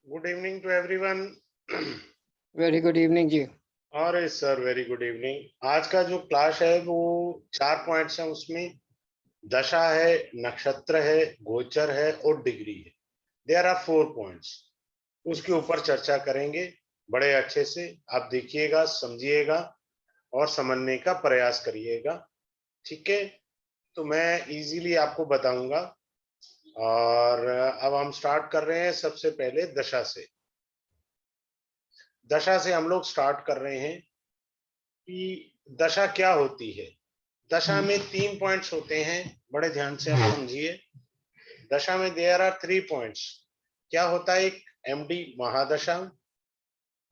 Good evening to everyone. Very good evening जी। और sir very good evening. आज का जो क्लास है वो 4 पॉइंट्स है, उसमें दशा है, नक्षत्र है, गोचर है और डिग्री है। There are 4 points. उसके ऊपर चर्चा करेंगे बड़े अच्छे से। आप देखिएगा, समझिएगा और समझने का प्रयास करिएगा। ठीक है, तो मैं इजीली आपको बताऊंगा। और अब हम स्टार्ट कर रहे हैं सबसे पहले दशा से। दशा से हम लोग स्टार्ट कर रहे हैं कि दशा क्या होती है। दशा में 3 पॉइंट्स होते हैं, बड़े ध्यान से आप समझिए। दशा में देयर आर 3 पॉइंट्स। क्या होता है? एक एमडी महादशा,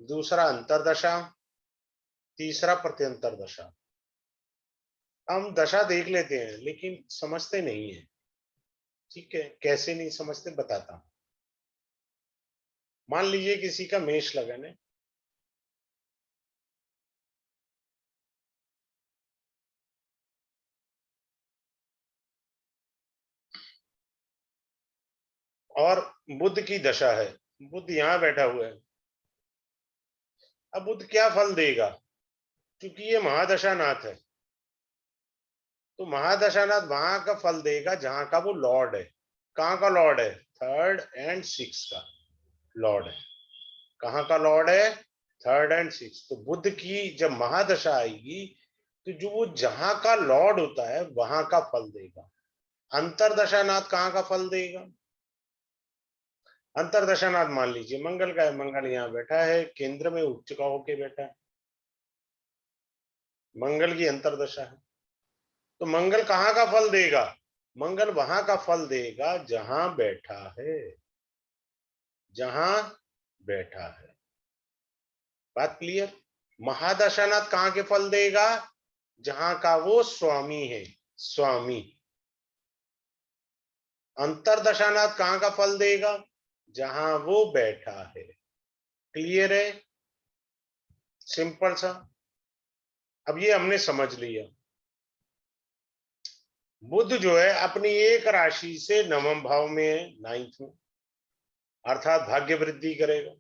दूसरा अंतरदशा, तीसरा प्रत्यंतर दशा। हम दशा देख लेते हैं लेकिन समझते नहीं है। ठीक है, कैसे नहीं समझते बताता हूं। मान लीजिए किसी का मेष लगन है, और बुध की दशा है। बुध यहां बैठा हुआ है। अब बुध क्या फल देगा? क्योंकि ये महादशा नाथ है, तो महादशानाथ वहां का फल देगा जहां का वो लॉर्ड है। कहाँ का लॉर्ड है? 3rd और 6th का लॉर्ड है। कहाँ का लॉर्ड है? 3rd और 6th। तो बुध की जब महादशा आएगी तो जो वो जहां का लॉर्ड होता है वहां का फल देगा। अंतरदशानाथ कहाँ का फल देगा? अंतरदशानाथ मान लीजिए मंगल का है। मंगल यहाँ बैठा है, केंद्र में उच्च का होके बैठा है। मंगल की अंतरदशा है, तो मंगल कहाँ का फल देगा? मंगल वहां का फल देगा जहां बैठा है। जहां बैठा है। बात क्लियर? महादशानाथ कहाँ के फल देगा? जहां का वो स्वामी है, स्वामी। अंतरदशानाथ कहाँ का फल देगा? जहां वो बैठा है। क्लियर है? सिंपल सा। अब ये हमने समझ लिया। बुध जो है अपनी एक राशि से नवम भाव में है, 9th में, अर्थात भाग्य वृद्धि करेगा।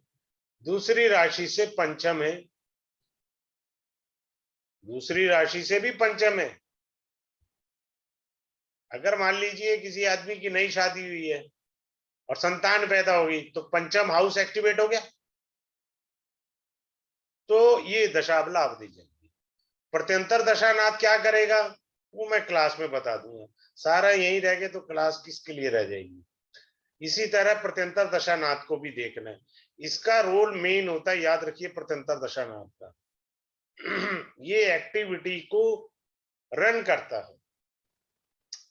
दूसरी राशि से पंचम है, दूसरी राशि से भी पंचम है। अगर मान लीजिए किसी आदमी की नई शादी हुई है और संतान पैदा होगी तो पंचम हाउस एक्टिवेट हो गया, तो ये दशा अब लाभ दी जाएगी। प्रत्यंतर दशानाथ क्या करेगा वो मैं क्लास में बता दूंगा। सारा यही रह गए तो क्लास किसके लिए रह जाएगी। इसी तरह प्रत्यंतर दशानाथ को भी देखना है। इसका रोल मेन होता है, याद रखिए, प्रत्यंतर दशानाथ का। ये एक्टिविटी को रन करता है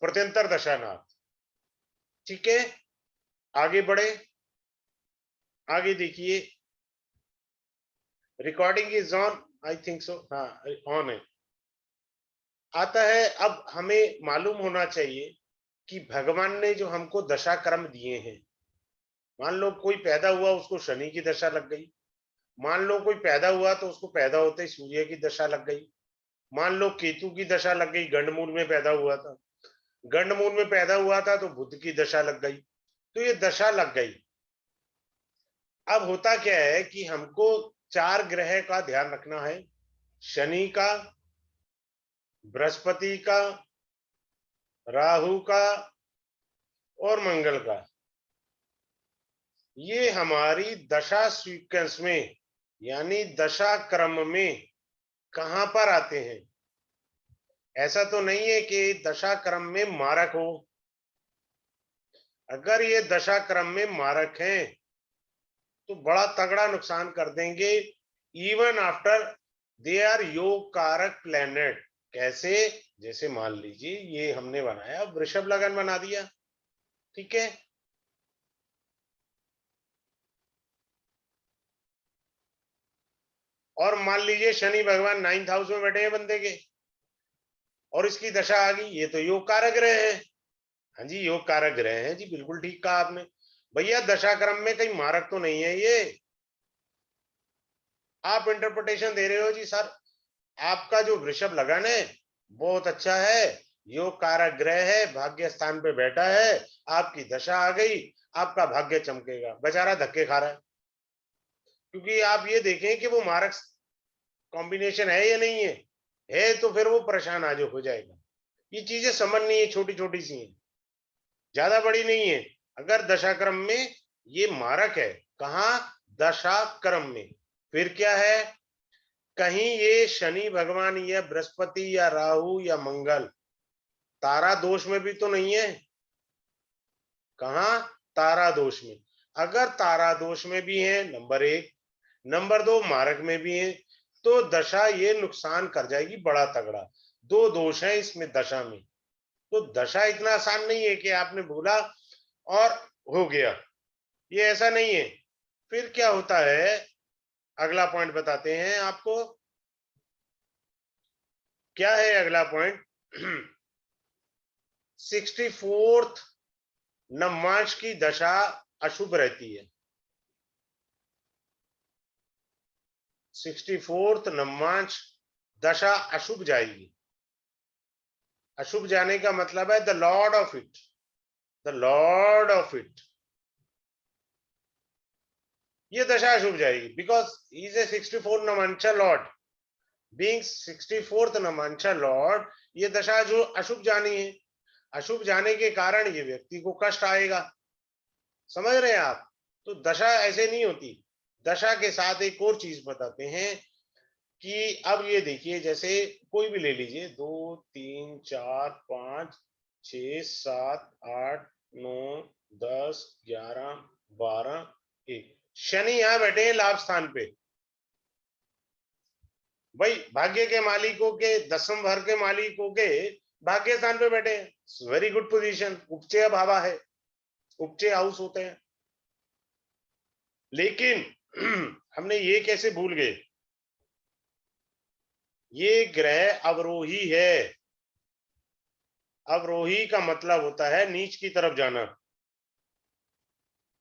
प्रत्यंतर दशानाथ। ठीक है, आगे बढ़े। आगे देखिए, recording is on, I think so, हाँ ऑन है। आता है, अब हमें मालूम होना चाहिए कि भगवान ने जो हमको दशा क्रम दिए हैं। मान लो कोई पैदा हुआ, उसको शनि की दशा लग गई। मान लो कोई पैदा हुआ तो उसको पैदा होते ही सूर्य की दशा लग गई। मान लो केतु की दशा लग गई, गंडमूल में पैदा हुआ था। गंडमूल में पैदा हुआ था तो बुध की दशा लग गई। तो ये दशा लग गई। अब होता क्या है कि हमको 4 ग्रह का ध्यान रखना है। शनि का, बृहस्पति का, राहु का और मंगल का। ये हमारी दशा सीक्वेंस में, यानी दशा क्रम में कहां पर आते हैं। ऐसा तो नहीं है कि दशा क्रम में मारक हो। अगर ये दशा क्रम में मारक हैं तो बड़ा तगड़ा नुकसान कर देंगे, इवन आफ्टर दे आर योग कारक प्लेनेट। कैसे? जैसे मान लीजिए ये हमने बनाया, वृषभ लगन बना दिया। ठीक है, और मान लीजिए शनि भगवान 9th हाउस में बैठे हैं बंदे के, और इसकी दशा आ गई। ये तो योग कारक ग्रह है। हाँ जी, योग कारक ग्रह है जी, बिल्कुल ठीक कहा आपने। भैया दशा क्रम में कहीं मारक तो नहीं है ये। आप इंटरप्रिटेशन दे रहे हो जी सर, आपका जो वृषभ लगन है बहुत अच्छा है, योग कारक ग्रह है, भाग्य स्थान पे बैठा है, आपकी दशा आ गई, आपका भाग्य चमकेगा। बेचारा धक्के खा रहा है। क्योंकि आप ये देखें कि वो मारक कॉम्बिनेशन है या नहीं है तो फिर वो परेशान आज हो जाएगा। ये चीजें समझनी है, छोटी छोटी सी हैं, ज्यादा बड़ी नहीं है। अगर दशाक्रम में ये मारक है, कहाँ? दशाक्रम में। फिर क्या है? कहीं ये शनि भगवान या बृहस्पति या राहु या मंगल तारा दोष में भी तो नहीं है। कहाँ? तारा दोष में। अगर तारा दोष में भी है, नंबर 1, नंबर 2 मारक में भी है, तो दशा ये नुकसान कर जाएगी बड़ा तगड़ा। 2 दोष है इसमें दशा में। तो दशा इतना आसान नहीं है कि आपने बोला और हो गया, ये ऐसा नहीं है। फिर क्या होता है, अगला पॉइंट बताते हैं आपको। क्या है अगला पॉइंट? 64th नवमांश की दशा अशुभ रहती है। 64th नवमांश दशा अशुभ जाएगी। अशुभ जाने का मतलब है the lord of it, the lord of it, ये दशा अशुभ जाएगी because is a 64 navamsha lord. Being 64th navamsha lord, ये दशा जो अशुभ जानी है। अशुभ जाने के कारण ये व्यक्ति को कष्ट आएगा। समझ रहे हैं आप? तो दशा ऐसे नहीं होती। दशा के साथ एक और चीज बताते हैं कि अब ये देखिए, जैसे कोई भी ले लीजिए, 2 3 4 5 6 7 8 9 10 11 12 1, शनि यहां बैठे हैं लाभ स्थान पे। भाई भाग्य के मालिकों के, दसम घर के मालिकों के भाग्य स्थान पे बैठे हैं। वेरी गुड पोजीशन, उपचय भावा है, उपचय हाउस होते हैं। लेकिन हमने ये कैसे भूल गए? ये ग्रह अवरोही है। अवरोही का मतलब होता है नीच की तरफ जाना।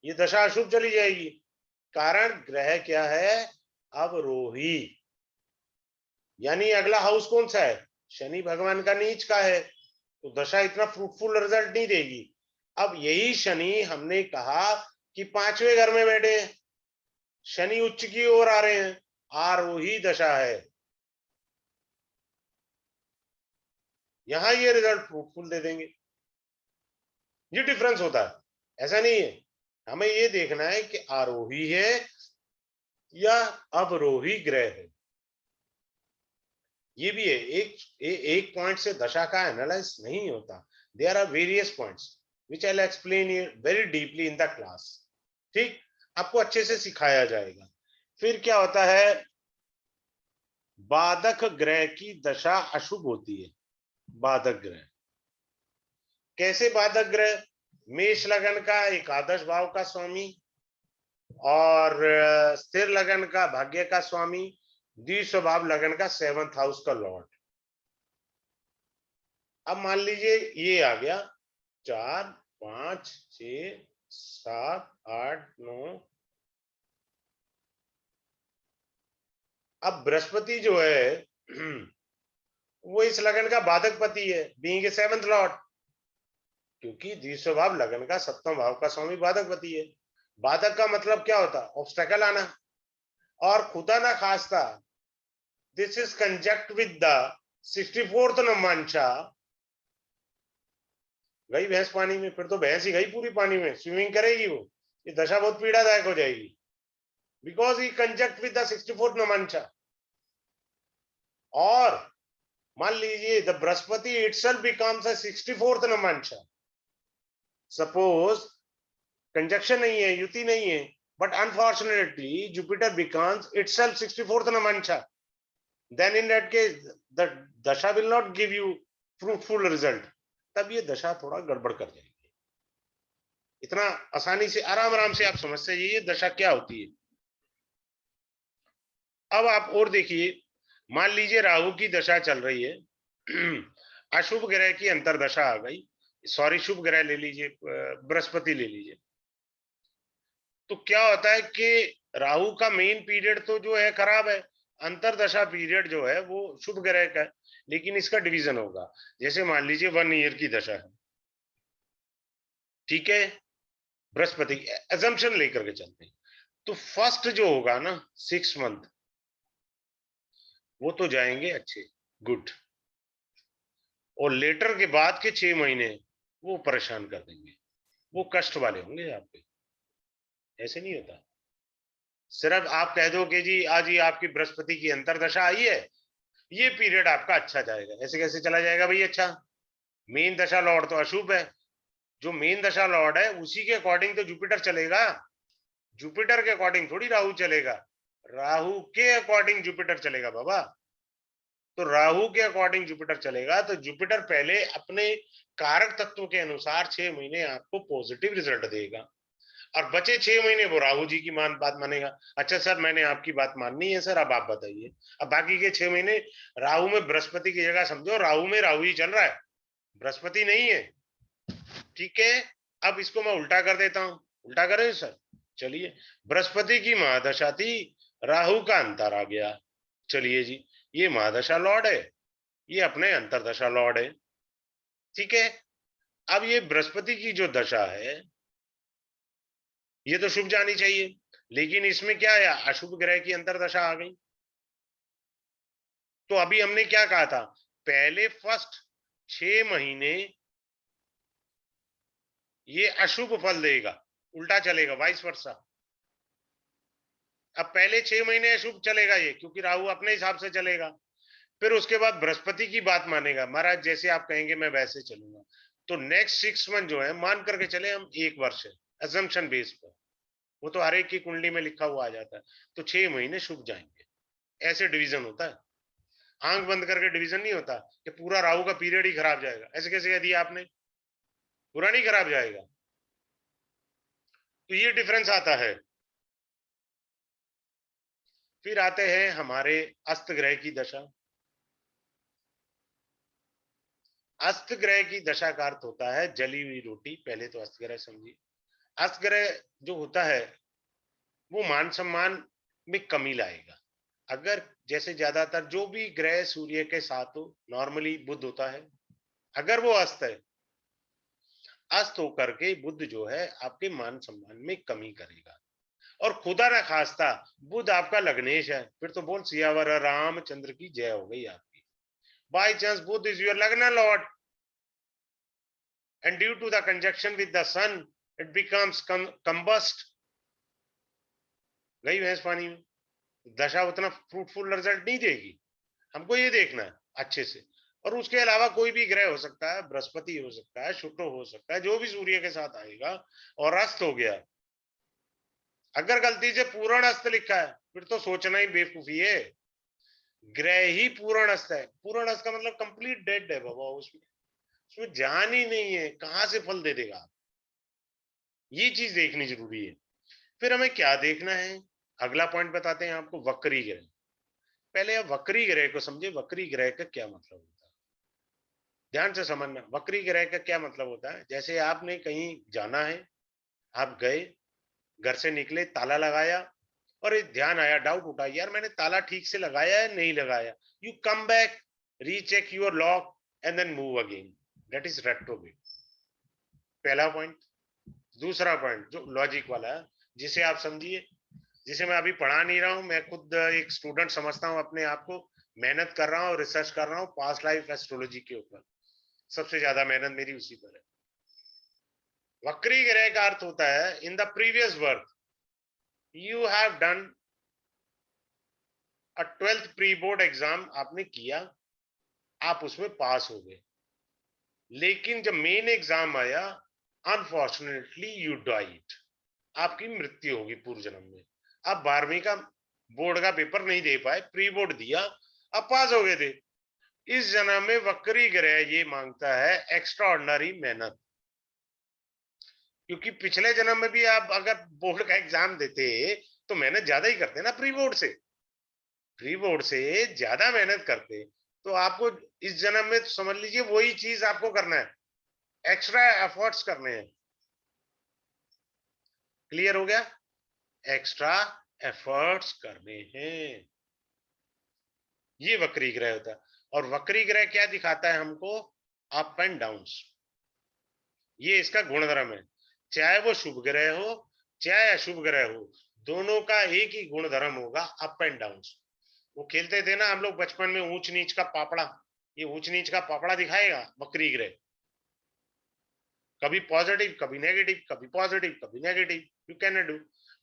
ये दशा अशुभ चली जाएगी। कारण ग्रह क्या है? अवरोही। यानी अगला हाउस कौन सा है? शनि भगवान का नीच का है, तो दशा इतना फ्रूटफुल रिजल्ट नहीं देगी। अब यही शनि हमने कहा कि 5वें घर में बैठे हैं, शनि उच्च की ओर आ रहे हैं, आरोही दशा है। यहां ये रिजल्ट फ्रूटफुल दे देंगे। ये डिफरेंस होता है, ऐसा नहीं है। हमें ये देखना है कि आरोही है या अवरोही ग्रह है। ये भी है, एक पॉइंट से दशा का एनालाइज नहीं होता। There are various points which I will explain you very deeply in the class. ठीक, आपको अच्छे से सिखाया जाएगा। फिर क्या होता है? बाधक ग्रह की दशा अशुभ होती है। बाधक ग्रह कैसे? बाधक ग्रह मेष लगन का एकादश भाव का स्वामी और स्थिर लगन का भाग्य का स्वामी, द्विस्वभाव लगन का 7th हाउस का लॉर्ड। अब मान लीजिए ये आ गया 4 5 6 7 8 9। अब बृहस्पति जो है वो इस लगन का बाधक पति है, बीइंग ए 7th लॉर्ड, क्योंकि द्विस्वभाव लगन का 7वां भाव का स्वामी बाधक पति है। बाधक का मतलब क्या होता? ऑब्स्टेकल आना। और खुदा ना खास्ता this is conjunct with the 64th navamsha. गई भैंस पानी में, फिर तो भैंस ही गई पूरी पानी में, स्विमिंग करेगी वो। ये दशा बहुत पीड़ादायक हो जाएगी because he conjunct with the 64th navamsha. और मान लीजिए the Brihaspati itself becomes a 64th navamsha. Suppose conjunction नहीं है, युति नहीं है, but unfortunately Jupiter becomes itself 64th namansha, then in that case the dasha will not give you fruitful result. तब ये दशा थोड़ा गड़बड़ कर जाएगी। इतना आसानी से आराम आराम से आप समझते हैं ये दशा क्या होती है। अब आप और देखिए, मान लीजिए राहु की दशा चल रही है, अशुभ ग्रह की अंतरदशा आ गई, सॉरी शुभ ग्रह ले लीजिए, बृहस्पति ले लीजिए। तो क्या होता है कि राहु का मेन पीरियड तो जो है खराब है, अंतरदशा पीरियड जो है वो शुभ ग्रह का है, लेकिन इसका डिवीजन होगा। जैसे मान लीजिए 1 ईयर की दशा है, ठीक है, बृहस्पति एजम्पशन लेकर के चलते हैं। तो फर्स्ट जो होगा ना 6 मंथ, वो तो जाएंगे अच्छे, गुड, और लेटर के बाद के 6 महीने वो परेशान कर देंगे, वो कष्ट वाले होंगे आपके। ऐसे नहीं होता। सिर्फ आप कह दो कि जी आज ही आपकी बृहस्पति की अंतर्दशा आई है, ये पीरियड आपका अच्छा जाएगा, ऐसे कैसे चला जाएगा भाई अच्छा? मेन दशा लॉर्ड तो अशुभ है, जो मेन दशा लॉर्ड है उसी के अकॉर्डिंग तो जुपिटर चलेगा, जुपिटर के अकॉर्डिंग थोड़ी राहु चलेगा, राहु के अकॉर्डिंग जुपिटर चलेगा बाबा। तो राहु के अकॉर्डिंग जुपिटर चलेगा, तो जुपिटर पहले अपने कारक तत्व के अनुसार 6 महीने आपको पॉजिटिव रिजल्ट देगा, और बचे 6 महीने वो राहु जी की बात मानेगा। अच्छा सर मैंने आपकी बात माननी है सर, अब आप बताइए। अब बाकी के 6 महीने राहु में बृहस्पति की जगह समझो, राहु में राहु ही चल रहा है, बृहस्पति नहीं है, ठीक है। अब इसको मैं उल्टा कर देता हूं, उल्टा करें सर, चलिए। बृहस्पति की महादशा थी, राहु का अंतर आ गया, चलिए जी, ये महादशा लॉर्ड है, ये अपने अंतरदशा लॉर्ड है, ठीक है। अब ये बृहस्पति की जो दशा है ये तो शुभ जानी चाहिए, लेकिन इसमें क्या है, अशुभ ग्रह की अंतरदशा आ गई। तो अभी हमने क्या कहा था, पहले फर्स्ट 6 महीने ये अशुभ फल देगा, उल्टा चलेगा, वाइस वर्सा। अब पहले 6 महीने अशुभ चलेगा ये, क्योंकि राहु अपने हिसाब से चलेगा, फिर उसके बाद बृहस्पति की बात मानेगा, महाराज जैसे आप कहेंगे मैं वैसे चलूंगा। तो नेक्स्ट 6 मंथ जो है मान करके चले हम 1 वर्ष है, अजम्पशन बेस पर, वो तो हर एक की कुंडली में लिखा हुआ आ जाता है। तो 6 महीने शुभ जाएंगे, ऐसे डिवीजन होता है, आंख बंद करके डिवीजन नहीं होता कि पूरा राहु का पीरियड ही खराब जाएगा, ऐसे कैसे कह दिया आपने, पूरा नहीं खराब जाएगा। तो ये डिफरेंस आता है। फिर आते हैं हमारे अस्त ग्रह की दशा। अस्त ग्रह की दशा का अर्थ होता है जली हुई रोटी, पहले तो अस्त ग्रह समझिए। अस्त ग्रह जो होता है वो मान सम्मान में कमी लाएगा। अगर जैसे ज्यादातर जो भी ग्रह सूर्य के साथ हो, नॉर्मली बुध होता है, अगर वो अस्त है, अस्त होकर के बुध जो है आपके मान सम्मान में कमी करेगा। और खुदा ना खास्ता बुध आपका लग्नेश है, फिर तो बोल सियावर रामचंद्र की जय हो गई आपकी। By chance Budh is your lagna lord, and due to the conjunction with the sun it becomes combust, गई भैंस पानी में, दशा उतना फ्रूटफुल रिजल्ट नहीं देगी। हमको ये देखना है अच्छे से। और उसके अलावा कोई भी ग्रह हो सकता है, बृहस्पति हो सकता है, शुक्र हो सकता है, जो भी सूर्य के साथ आएगा और अस्त हो गया, अगर गलती से पूर्ण अस्त लिखा है फिर तो सोचना ही बेवकूफी है। ग्रह ही पूर्ण अस्त है, पूर्ण अस्त का मतलब कंप्लीट डेड है बाबा, उसमें उसमें जान ही नहीं है, कहां से फल दे देगा। ये चीज देखनी जरूरी है। फिर हमें क्या देखना है, अगला पॉइंट बताते हैं आपको, वक्री ग्रह। पहले आप वक्री ग्रह को समझे, वक्री ग्रह का क्या मतलब होता है, ध्यान से समझना। वक्री ग्रह का क्या मतलब होता है, जैसे आपने कहीं जाना है, आप गए, घर से निकले, ताला लगाया, और एक ध्यान आया, डाउट उठा, यार मैंने ताला ठीक से लगाया है नहीं लगाया, you come back, recheck your lock and then move again, that is retrograde, पहला पॉइंट। दूसरा पॉइंट जो लॉजिक वाला है, जिसे आप समझिए, जिसे मैं अभी पढ़ा नहीं रहा हूं, मैं खुद एक स्टूडेंट समझता हूं अपने आप को, मेहनत कर रहा हूं, रिसर्च कर रहा हूं पास्ट लाइफ एस्ट्रोलॉजी के ऊपर, सबसे ज्यादा मेहनत मेरी उसी पर है। वक्री ग्रह का अर्थ होता है in the previous birth you have done a 12th pre board exam, आपने किया, आप उसमें पास हो गए, लेकिन जब मेन एग्जाम आया अनफॉर्चुनेटली यू डाइड, आपकी मृत्यु होगी पूर्व जन्म में। आप 12वीं का बोर्ड का पेपर नहीं दे पाए, प्री बोर्ड दिया, अब पास हो गए थे। इस जन्म में वक्री ग्रह ये मांगता है एक्स्ट्रा ऑर्डिनरी मेहनत, क्योंकि पिछले जन्म में भी आप अगर बोर्ड का एग्जाम देते तो मेहनत ज्यादा ही करते ना, प्री बोर्ड से, प्री बोर्ड से ज्यादा मेहनत करते, तो आपको इस जन्म में तो समझ लीजिए वही चीज आपको करना है, एक्स्ट्रा एफर्ट्स करने हैं। क्लियर हो गया, एक्स्ट्रा एफर्ट्स करने हैं, ये वक्री ग्रह होता है। और वक्री ग्रह क्या दिखाता है हमको, अप एंड डाउन्स, ये इसका गुणधर्म है, चाहे वो शुभ ग्रह हो चाहे अशुभ ग्रह हो, दोनों का एक ही गुणधर्म होगा, अप एंड डाउन। वो खेलते थे ना हम लोग बचपन में, ऊंच नीच का पापड़ा। ये ऊंच नीच का पापड़ा दिखाएगा वक्री ग्रह, कभी पॉजिटिव कभी नेगेटिव, कभी पॉजिटिव कभी negative, you can do.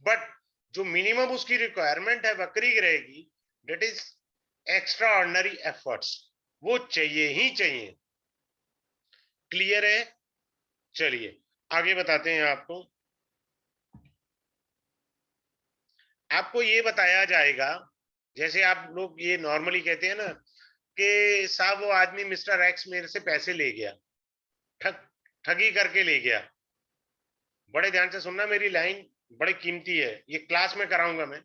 But जो मिनिमम उसकी रिक्वायरमेंट है वक्री ग्रह की, that is extra ordinary efforts, वो चाहिए ही चाहिए। क्लियर है? चलिए आगे बताते हैं आपको। आपको ये बताया जाएगा, जैसे आप लोग ये नॉर्मली कहते हैं ना कि साहब वो आदमी मिस्टर एक्स मेरे से पैसे ले गया, ठग ठगी करके ले गया। बड़े ध्यान से सुनना, मेरी लाइन बड़ी कीमती है, ये क्लास में कराऊंगा मैं।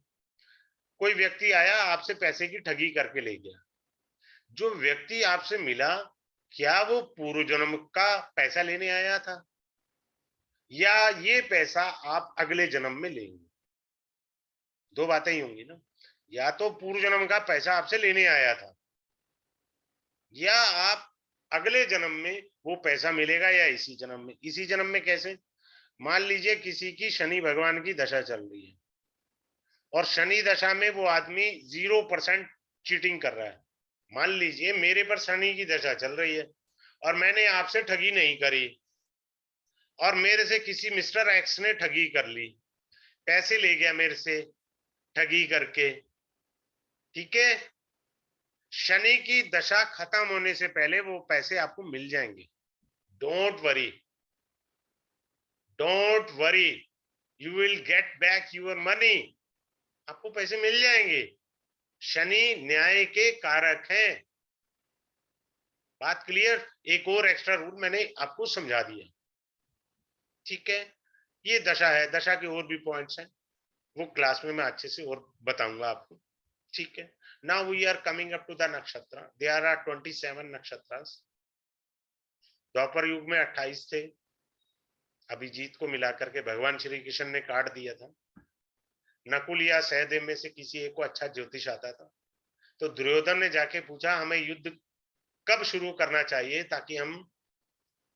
कोई व्यक्ति आया आपसे पैसे की ठगी करके ले गया। जो व्यक्ति आपसे मिला, क्या वो पूर्व जन्म का पैसा लेने आया था, या ये पैसा आप अगले जन्म में लेंगे? दो बातें ही होंगी ना। या तो पूर्व जन्म का पैसा आपसे लेने आया था, या आप अगले जन्म में वो पैसा मिलेगा, या इसी जन्म में। इसी जन्म में कैसे? मान लीजिए किसी की शनि भगवान की दशा चल रही है, और शनि दशा में वो आदमी 0% चीटिंग कर रहा है। मान लीजिए मेरे पर शनि की दशा चल रही है और मैंने आपसे ठगी नहीं करी, और मेरे से किसी मिस्टर एक्स ने ठगी कर ली, पैसे ले गया मेरे से ठगी करके, ठीक है? शनि की दशा खत्म होने से पहले वो पैसे आपको मिल जाएंगे। Don't worry, don't worry, you will get back your money. आपको पैसे मिल जाएंगे। शनि न्याय के कारक हैं। बात क्लियर? एक और एक्स्ट्रा रूल मैंने आपको समझा दिया, ठीक है? ये दशा है, दशा के और भी पॉइंट्स हैं, वो क्लास में मैं अच्छे से और बताऊंगा आपको, ठीक है? Now we are coming up to the nakshatra. There are 27 nakshatras. द्वापर युग में 28 थे। अभिजीत को मिलाकर के भगवान श्री कृष्ण ने काट दिया था। नकुल या सहदेव में से किसी एक को अच्छा ज्योतिष आता था, तो दुर्योधन ने जाके पूछा हमें युद्ध कब शुरू करना चाहिए ताकि हम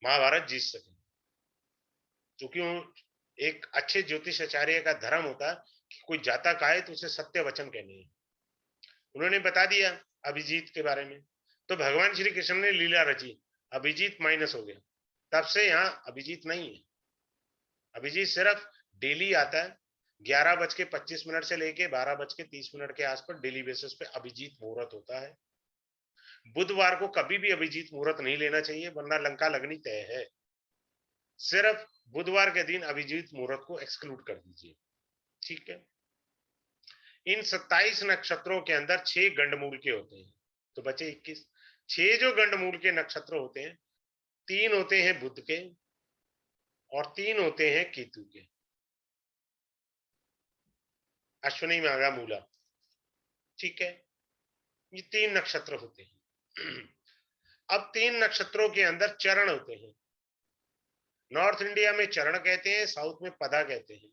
महाभारत जीत सकें। क्योंकि एक अच्छे ज्योतिष आचार्य का धर्म होता है कि कोई जातक आए तो उसे सत्य वचन कहने हैं। उन्होंने बता दिया अभिजीत के बारे में, तो भगवान श्री कृष्ण ने लीला रची, अभिजीत माइनस हो गया। तब से यहाँ अभिजीत नहीं है। अभिजीत सिर्फ डेली आता है, 11:25 से लेके 12:30 के आसपास डेली बेसिस पे अभिजीत मुहूर्त होता है। बुधवार को कभी भी अभिजीत मुहूर्त नहीं लेना चाहिए, वरना लंका लगनी तय है। सिर्फ बुधवार के दिन अभिजीत मुहूर्त को एक्सक्लूड कर दीजिए, ठीक है? इन 27 नक्षत्रों के अंदर 6 गंडमूल के होते हैं, तो बचे 21। 6 जो गंडमूल के नक्षत्र होते हैं, 3 होते हैं बुध के और 3 होते हैं केतु के, अश्विनी माघा मूला, ठीक है? ये 3 नक्षत्र होते हैं। अब 3 नक्षत्रों के अंदर चरण होते हैं। नॉर्थ इंडिया में चरण कहते हैं, साउथ में पदा कहते हैं।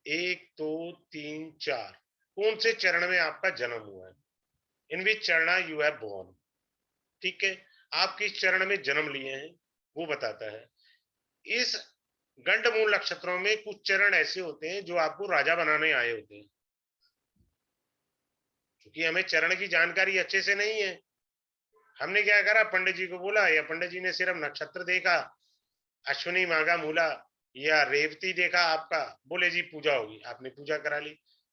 1 2 3 4, कौन से चरण में आपका जन्म हुआ है, इन विच चरणा यू हैव बोर्न, ठीक है? आप किस चरण में जन्म लिए हैं वो बताता है। इस गंडमूल नक्षत्रों में कुछ चरण ऐसे होते हैं जो आपको राजा बनाने आए होते हैं। क्योंकि हमें चरण की जानकारी अच्छे से नहीं है, हमने क्या करा, पंडित जी को बोला, या पंडित जी ने सिर्फ नक्षत्र देखा, अश्विनी माघा मूला या रेवती देखा आपका, बोले जी पूजा होगी, आपने पूजा करा ली,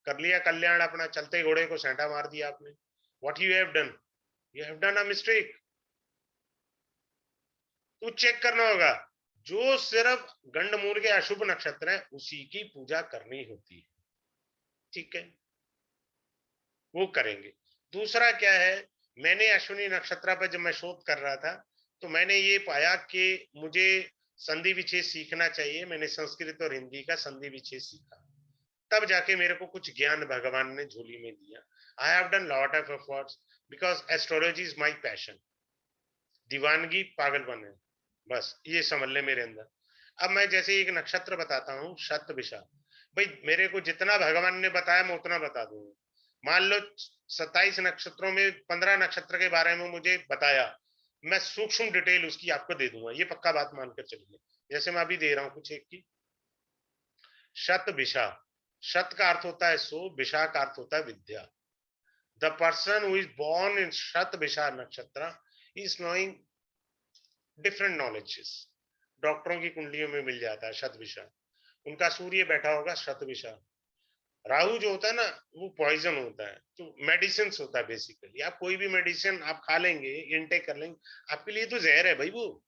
कर लिया कल्याण अपना, चलते घोड़े को सेंटा मार दिया आपने। What you have done? You have done a mistake. तो चेक करना होगा, जो सिर्फ गंडमूल के अशुभ नक्षत्र है उसी की पूजा करनी होती है, ठीक है? वो करेंगे। दूसरा क्या है, मैंने अश्विनी नक्षत्र पर जब मैं शोध कर रहा था तो मैंने ये पाया कि मुझे संधि विच्छेद सीखना चाहिए। मैंने संस्कृत और हिंदी का संधि विच्छेद सीखा, तब जाके मेरे को कुछ ज्ञान भगवान ने झोली में दिया। I have done lot of efforts because astrology is my passion. दीवानगी पागलपन है, बस ये समझ ले मेरे अंदर। अब मैं जैसे एक नक्षत्र बताता हूँ, शतभिषा, भाई मेरे को जितना भगवान ने बताया मैं उतना बता दूंगा। मान लो 27 नक्षत्रों में 15 नक्षत्र के बारे में मुझे बताया, मैं सूक्ष्म डिटेल उसकी आपको दे दूंगा, ये पक्का बात मानकर चलिए। जैसे मैं अभी दे रहा हूँ कुछ एक की। शतभिषा शत का अर्थ होता है 100, विशा का अर्थ होता है विद्या। The person who is born in Shatabhisha नक्षत्र इज नोइंग डिफरेंट नॉलेजेस। डॉक्टरों की कुंडलियों में मिल जाता है शत विशा, उनका सूर्य बैठा होगा शत विशा। राहु जो होता है ना, वो पॉइजन होता है, तो मेडिसिन होता है बेसिकली। आप कोई भी मेडिसिन आप खा लेंगे, इनटेक कर लेंगे, आपके लिए तो जहर है भाई। वो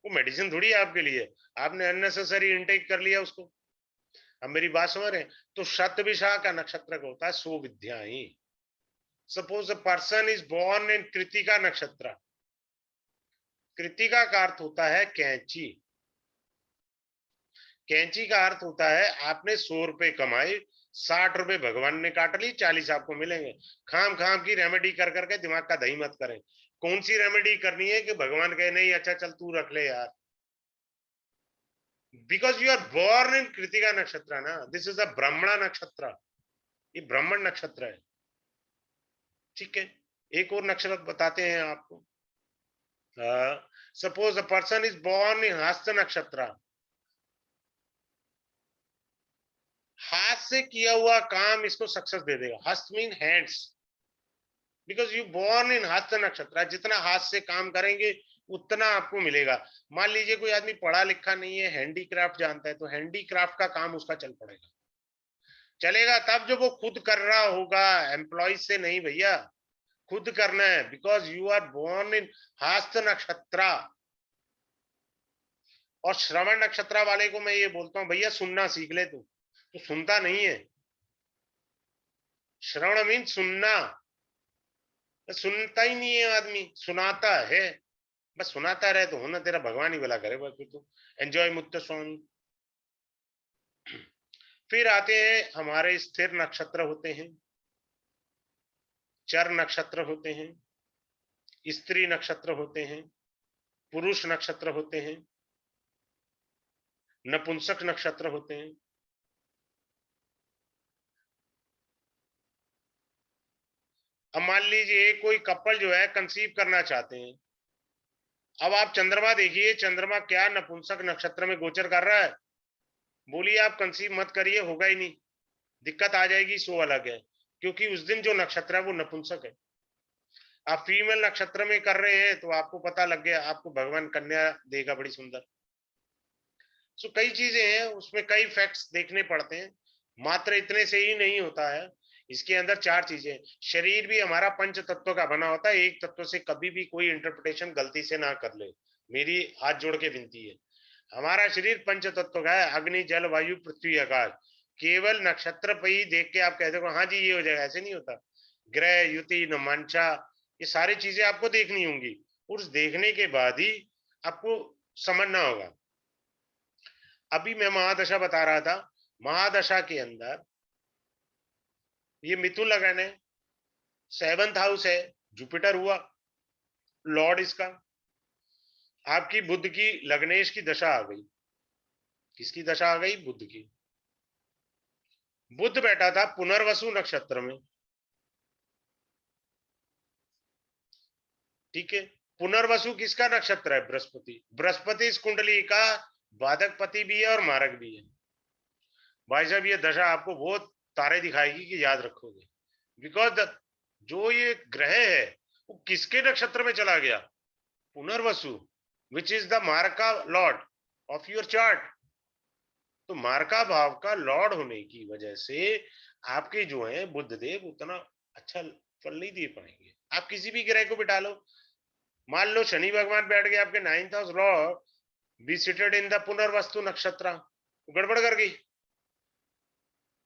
मेडिसिन थोड़ी है आपके लिए, आपने अननेसेसरी इनटेक कर लिया उसको। अब मेरी बात समझ रहे हैं? तो शतभिषा का नक्षत्र का होता है 100 विद्याएं। Suppose a person is born in Krittika nakshatra. Krittika का अर्थ होता है कैंची। कैंची का अर्थ होता है आपने 100 रुपए कमाए, 60 रुपए भगवान ने काट ली, 40 आपको मिलेंगे। खाम खाम की रेमेडी कर करके दिमाग का दही मत करें। कौन सी रेमेडी करनी है कि भगवान कहे नहीं अच्छा चल तू रख ले यार। Because you are born in Krittika nakshatra ना, दिस इज अ ब्राह्मणा नक्षत्र, ये ब्राह्मण नक्षत्र है। ठीक है, एक और नक्षत्र बताते हैं आपको। Suppose a person is born in Hasta nakshatra. हाथ से किया हुआ काम इसको सक्सेस दे देगा। Hasta mean hands, because you born in Hasta nakshatra. जितना हाथ से काम करेंगे उतना आपको मिलेगा। मान लीजिए कोई आदमी पढ़ा लिखा नहीं है, हैंडीक्राफ्ट जानता है, तो हैंडीक्राफ्ट का काम उसका चल पड़ेगा, चलेगा तब जब वो खुद कर रहा होगा, एम्प्लॉय से नहीं भैया, खुद करना है। Because you are born in Hasta nakshatra. और श्रवण नक्षत्र वाले को मैं ये बोलता हूँ भैया सुनना सीख ले, तू तो सुनता नहीं है। श्रवण मीन सुनना, सुनता ही नहीं है आदमी, सुनाता है। बस सुनाता रहे तो होना तेरा भगवान ही भला करे, बस तो एंजॉय मुक्त सॉन्ग। फिर आते हैं हमारे स्थिर नक्षत्र होते हैं, चर नक्षत्र होते हैं, स्त्री नक्षत्र होते हैं, पुरुष नक्षत्र होते हैं, नपुंसक नक्षत्र होते हैं। अब मान लीजिए कोई कपल जो है कंसीव करना चाहते हैं। अब आप चंद्रमा देखिए, चंद्रमा क्या नपुंसक नक्षत्र में गोचर कर रहा है। बोलिए आप कंसीव मत करिए, होगा ही नहीं, दिक्कत आ जाएगी, सो अलग है। क्योंकि उस दिन जो नक्षत्र है वो नपुंसक है। आप फीमेल नक्षत्र में कर रहे हैं तो आपको पता लग गया, आपको भगवान कन्या देगा बड़ी सुंदर। सो कई चीजें हैं उसमें, कई फैक्ट्स देखने पड़ते हैं, मात्र इतने से ही नहीं होता है। इसके अंदर 4 चीजें। शरीर भी हमारा पंच तत्व का बना होता है, एक तत्व से कभी भी कोई इंटरप्रिटेशन गलती से ना कर ले, मेरी हाथ जोड़ के विनती है। हमारा शरीर पंच तत्व का है, अग्नि जल वायु पृथ्वी आकाश। केवल नक्षत्र पे ही देख के आप कहते हो हाँ जी ये हो जाएगा, ऐसे नहीं होता। ग्रह युति नमांशा, ये सारी चीजें आपको देखनी होंगी, और उस देखने के बाद ही आपको समझना होगा। अभी मैं महादशा बता रहा था, महादशा के अंदर ये मिथुन लगन है, 7th हाउस है, जुपिटर हुआ लॉर्ड इसका। आपकी बुध की लग्नेश की दशा आ गई। किसकी दशा आ गई? बुध की। बुध बैठा था पुनर्वसु नक्षत्र में। ठीक है, पुनर्वसु किसका नक्षत्र है? बृहस्पति। बृहस्पति इस कुंडली का बाधक पति भी है और मारक भी है। भाई साहब ये दशा आपको बहुत तारे दिखाएगी कि याद रखोगे। बिकॉज जो ये ग्रह है वो किसके नक्षत्र में चला गया? Punarvasu, which is the maraka lord of your chart. तो मार्का भाव का लॉर्ड होने की वजह से आपके जो है बुध देव उतना अच्छा फल नहीं दे पाएंगे। आप किसी भी ग्रह को बिठा लो, मान लो शनि भगवान बैठ गए आपके 9th house lord be seated in the Punarvasu nakshatra, गड़बड़ कर गई।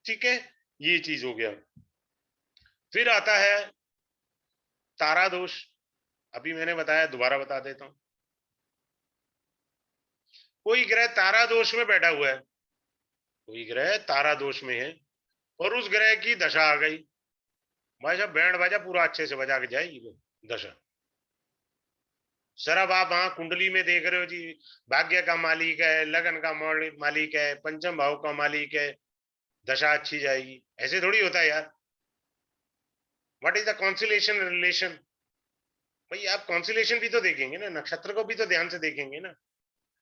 ठीक है, ये चीज हो गया। फिर आता है तारा दोष। अभी मैंने बताया, दोबारा बता देता हूं। कोई ग्रह तारा दोष में बैठा हुआ है, कोई ग्रह तारा दोष में है, और उस ग्रह की दशा आ गई। भाई साहब बैंड बाजा पूरा अच्छे से बजा के जाएगी वो दशा। सर अब आप वहां कुंडली में देख रहे हो जी, भाग्य का मालिक है, लगन का मालिक है, पंचम भाव का मालिक है, दशा अच्छी जाएगी, ऐसे थोड़ी होता है यार। What is the conciliation relation? भाई आप कॉन्सिलेशन भी तो देखेंगे ना, नक्षत्र को भी तो ध्यान से देखेंगे ना।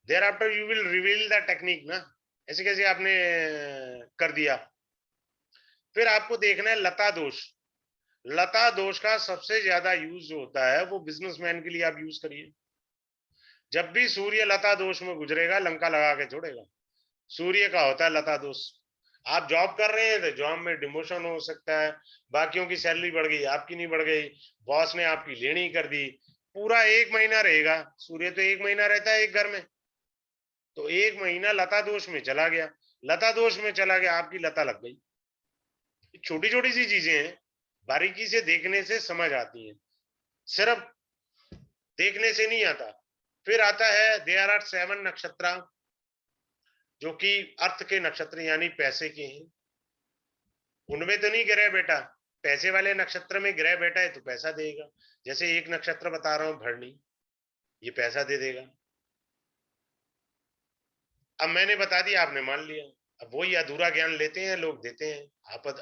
Thereafter you will reveal the technique ना। ऐसे कैसे आपने कर दिया? फिर आपको देखना है लता दोष। लता दोष का सबसे ज्यादा यूज जो होता है वो बिजनेसमैन के लिए आप यूज करिए। जब भी सूर्य लता दोष में गुजरेगा लंका लगा के छोड़ेगा। सूर्य का होता है लता दोष। आप जॉब कर रहे हैं तो जॉब में डिमोशन हो सकता है, बाकियों की सैलरी बढ़ गई, आपकी नहीं बढ़ गई, बॉस ने आपकी लेनी कर दी, पूरा 1 महीना रहेगा। सूर्य तो 1 महीना रहता है एक घर में, तो 1 महीना लता दोष में चला गया। लता दोष में चला गया, आपकी लता लग गई। छोटी छोटी सी चीजें हैं, बारीकी से देखने से समझ आती हैं, सिर्फ देखने से नहीं आता। फिर आता है देयर आर 7 नक्षत्र जो कि अर्थ के नक्षत्र यानी पैसे के हैं। उनमें तो नहीं ग्रह बेटा, पैसे वाले नक्षत्र में ग्रह बैठा है तो पैसा देगा। जैसे एक नक्षत्र बता रहा हूं भरणी, ये पैसा दे देगा। अब मैंने बता दिया, आपने मान लिया। अब वही अधूरा ज्ञान लेते हैं लोग, देते हैं।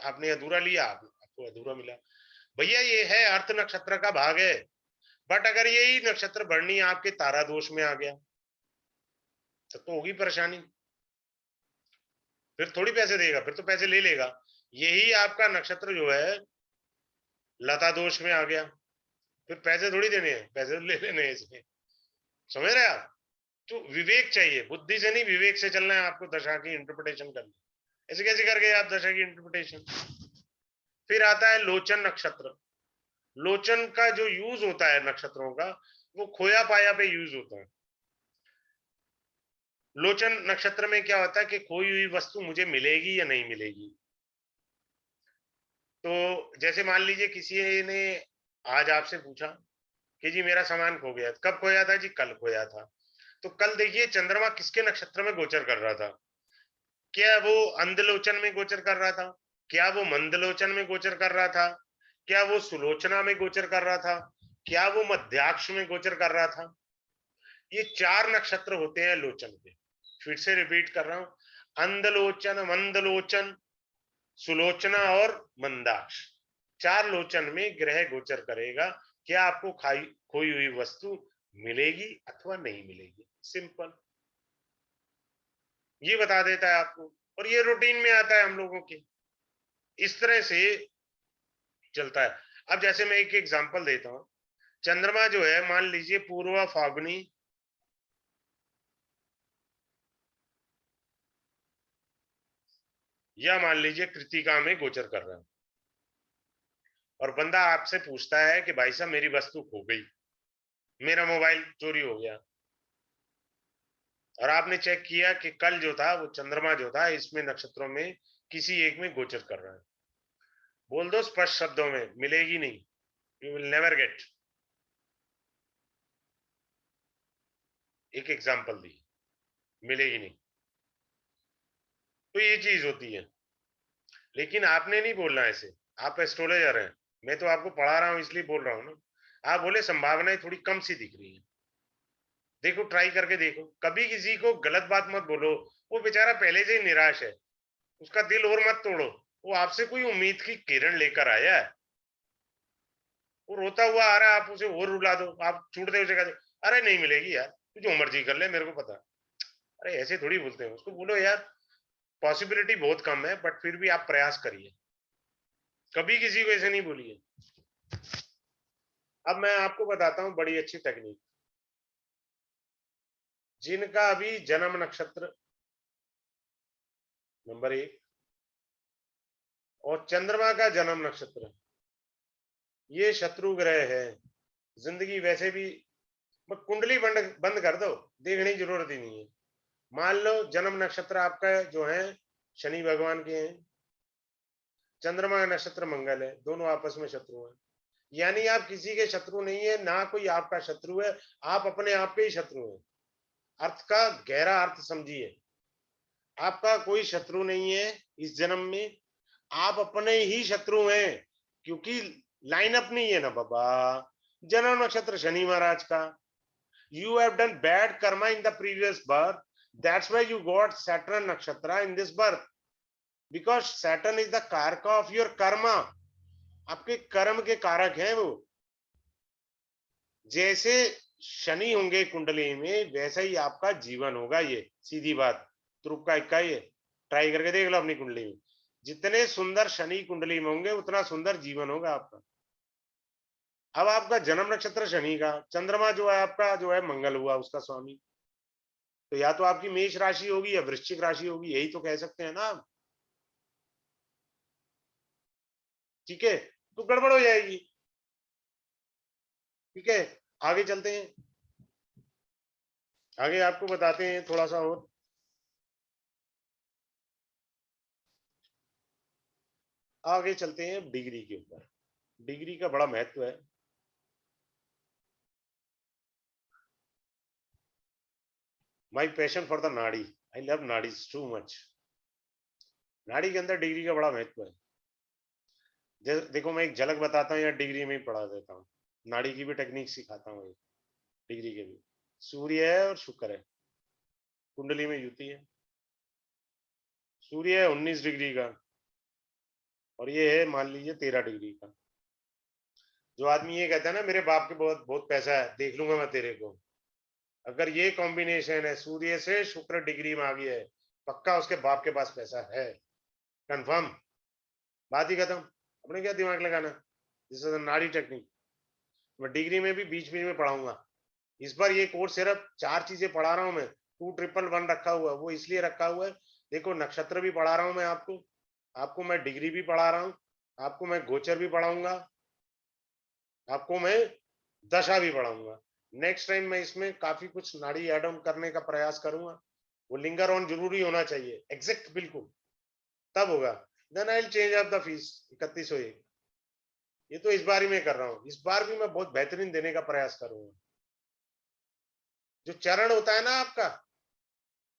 आपने अधूरा लिया, आपको अधूरा मिला। भैया ये है अर्थ नक्षत्र का भाग है। बट अगर यही नक्षत्र भरणी आपके तारा दोष में आ गया तो होगी परेशानी। फिर थोड़ी पैसे देगा, फिर तो पैसे ले लेगा। यही आपका नक्षत्र जो है लता दोष में आ गया, फिर पैसे थोड़ी देने हैं, पैसे तो ले लेने हैं इसमें। समझ रहे आप? तो विवेक चाहिए, बुद्धि से नहीं विवेक से चलना है आपको दशा की इंटरप्रिटेशन करनी। ऐसे कैसे कर गए आप दशा की इंटरप्रिटेशन? फिर आता है लोचन नक्षत्र। लोचन का जो यूज होता है नक्षत्रों का, वो खोया पाया पे यूज होता है। लोचन नक्षत्र में क्या होता है कि खोई हुई वस्तु मुझे मिलेगी या नहीं मिलेगी। तो जैसे मान लीजिए किसी ने आज आपसे पूछा कि जी मेरा सामान खो गया। कब खोया था जी? कल खोया था। तो कल देखिए चंद्रमा किसके नक्षत्र में गोचर कर रहा था? क्या वो अंधलोचन में गोचर कर रहा था? क्या वो मंदलोचन में गोचर कर रहा था? क्या वो सुलोचना में गोचर कर रहा था? क्या वो मध्याक्ष में गोचर कर रहा था? ये 4 नक्षत्र होते हैं लोचन के। फिर से रिपीट कर रहा हूं, अंधलोचन, मंदलोचन, सुलोचना और मंदाक्ष। 4 लोचन में ग्रह गोचर करेगा, क्या आपको खोई हुई वस्तु मिलेगी अथवा नहीं मिलेगी। सिंपल, ये बता देता है आपको। और ये रूटीन में आता है हम लोगों के, इस तरह से चलता है। अब जैसे मैं एक एग्जांपल देता हूं, चंद्रमा जो है मान लीजिए पूर्वा फाल्गुनी या मान लीजिए कृतिका में गोचर कर रहा है, और बंदा आपसे पूछता है कि भाई साहब मेरी वस्तु खो गई, मेरा मोबाइल चोरी हो गया, और आपने चेक किया कि कल जो था वो चंद्रमा जो था इसमें नक्षत्रों में किसी एक में गोचर कर रहा है। बोल दो स्पष्ट शब्दों में, मिलेगी नहीं, यू विल नेवर गेट। एक एग्जांपल दी, मिलेगी नहीं। तो ये चीज होती है, लेकिन आपने नहीं बोलना ऐसे। आप एस्ट्रोलॉजर हैं, मैं तो आपको पढ़ा रहा हूं इसलिए बोल रहा हूं ना। आप बोले संभावनाएं थोड़ी कम सी दिख रही है, देखो ट्राई करके देखो। कभी किसी को गलत बात मत बोलो, वो बेचारा पहले से ही निराश है, उसका दिल और मत तोड़ो। वो आपसे कोई उम्मीद की किरण लेकर आया है, वो रोता हुआ आ रहा है, आप उसे और रुला दो, आप छूट दे उसे, कह दो अरे नहीं मिलेगी यार, तू जो मर्जी कर ले मेरे को पता। अरे ऐसे थोड़ी बोलते हैं, उसको बोलो यार पॉसिबिलिटी बहुत कम है, बट फिर भी आप प्रयास करिए। कभी किसी को ऐसे नहीं बोलिए। अब मैं आपको बताता हूं बड़ी अच्छी टेक्निक। जिनका अभी जन्म नक्षत्र नंबर 1 और चंद्रमा का जन्म नक्षत्र, ये शत्रु ग्रह है। जिंदगी वैसे भी कुंडली बंद बंद कर दो, देखने की जरूरत ही नहीं है। मान लो जन्म नक्षत्र आपका जो है शनि भगवान के हैं, चंद्रमा का नक्षत्र मंगल है, दोनों आपस में शत्रु हैं। यानी आप किसी के शत्रु नहीं है, ना कोई आपका शत्रु है, आप अपने आप के ही शत्रु हैं। अर्थ का गहरा अर्थ समझिए, आपका कोई शत्रु नहीं है इस जन्म में, आप अपने ही शत्रु हैं। क्योंकि लाइन अप नहीं है ना बाबा। जन्म नक्षत्र शनि महाराज का, you have done bad karma in the previous birth, that's why you got Saturn nakshatra in this birth, because Saturn is the कारक of your karma, आपके कर्म के कारक हैं वो। जैसे शनि होंगे कुंडली में, वैसा ही आपका जीवन होगा। ये सीधी बात, ध्रुव का इक्का ही है, ट्राई करके देख लो अपनी कुंडली में। जितने सुंदर शनि कुंडली में होंगे उतना सुंदर जीवन होगा आपका। अब आपका जन्म नक्षत्र शनि का, चंद्रमा जो है आपका जो है मंगल हुआ उसका स्वामी, तो या तो आपकी मेष राशि होगी या वृश्चिक राशि होगी, यही तो कह सकते हैं ना आप। ठीक है, तो गड़बड़ हो जाएगी। ठीक है, आगे चलते हैं, आगे आपको बताते हैं थोड़ा सा और। आगे चलते हैं डिग्री के ऊपर। डिग्री का बड़ा महत्व है। माई पैशन फॉर द नाड़ी, I love nadis too much. नाड़ी के अंदर डिग्री का बड़ा महत्व है। देखो मैं एक झलक बताता हूँ या डिग्री में ही पढ़ा देता हूँ, नाड़ी की भी टेक्निक सिखाता हूँ, डिग्री के भी। सूर्य है और शुक्र है, कुंडली में युति है। सूर्य है 19 डिग्री का और ये है मान लीजिए 13 डिग्री का। जो आदमी ये कहता है ना मेरे बाप के बहुत बहुत पैसा है, देख लूंगा मैं तेरे को, अगर ये कॉम्बिनेशन है सूर्य से शुक्र डिग्री में आ गया है, पक्का उसके बाप के पास पैसा है, कंफर्म, बात ही खत्म। अपने क्या दिमाग लगाना, दिस इज नाड़ी टेक्निक। मैं डिग्री में भी बीच बीच में पढ़ाऊंगा। इस बार ये कोर्स सिर्फ 4 चीजें पढ़ा रहा हूं मैं, 2111 रखा हुआ है, वो इसलिए रखा हुआ है, देखो नक्षत्र भी पढ़ा रहा हूं मैं आपको, आपको मैं डिग्री भी पढ़ा रहा हूं, आपको मैं गोचर भी पढ़ाऊंगा, आपको मैं दशा भी पढ़ाऊंगा। नेक्स्ट टाइम मैं इसमें काफी कुछ नाड़ी एड ऑन करने का प्रयास करूंगा। वो लिंगर ऑन जरूरी होना चाहिए, एग्जैक्ट बिल्कुल, तब होगा। Then I will change of the fees 3101। ये तो इस बार ही मैं कर रहा हूँ, इस बार भी मैं बहुत बेहतरीन देने का प्रयास करूंगा। जो चरण होता है ना आपका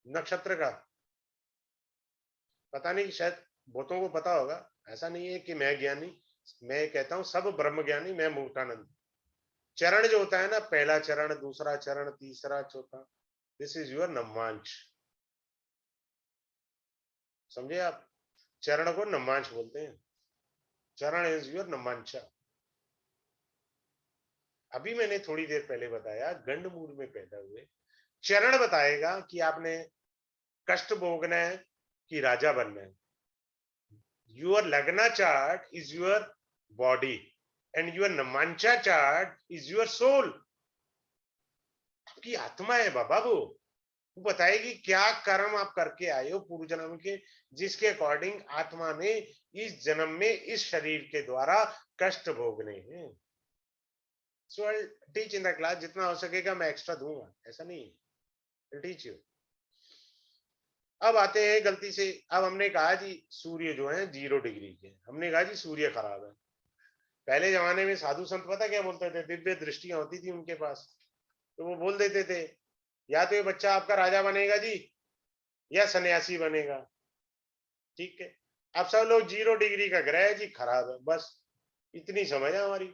नक्षत्र का, पता नहीं शायद बहुतों को पता होगा, ऐसा नहीं है कि मैं ज्ञानी, मैं कहता हूं सब ब्रह्म ज्ञानी, मैं मूर्खानंद। चरण जो होता है ना, पहला चरण, दूसरा चरण, तीसरा, चौथा, दिस इज योर नमांश। समझे आप, चरण को नमांश बोलते हैं, चरण इज योर नमांशा। अभी मैंने थोड़ी देर पहले बताया गंड मूल में पैदा हुए, चरण बताएगा कि आपने कष्ट भोगना है कि राजा बनना है। Your Lagna chart is your body and your Namancha chart is your soul. आपकी आत्मा है बाबा, वो बताएगी क्या कर्म आप करके आए हो पूर्व जन्म के, जिसके अकॉर्डिंग आत्मा ने इस जन्म में इस शरीर के द्वारा कष्ट भोगने हैं। So I teach in the class, जितना हो सकेगा मैं एक्स्ट्रा दूंगा, ऐसा नहीं है, टीच यू। अब आते हैं गलती से, अब हमने कहा जी सूर्य जो है 0 डिग्री के, हमने कहा जी सूर्य खराब है। पहले जमाने में साधु संत पता क्या बोलते थे, दिव्य दृष्टियां होती थी उनके पास, तो वो बोल देते थे या तो ये बच्चा आपका राजा बनेगा जी या सन्यासी बनेगा। ठीक है, अब सब लोग 0 डिग्री का ग्रह है जी, खराब है, बस इतनी समझ है हमारी।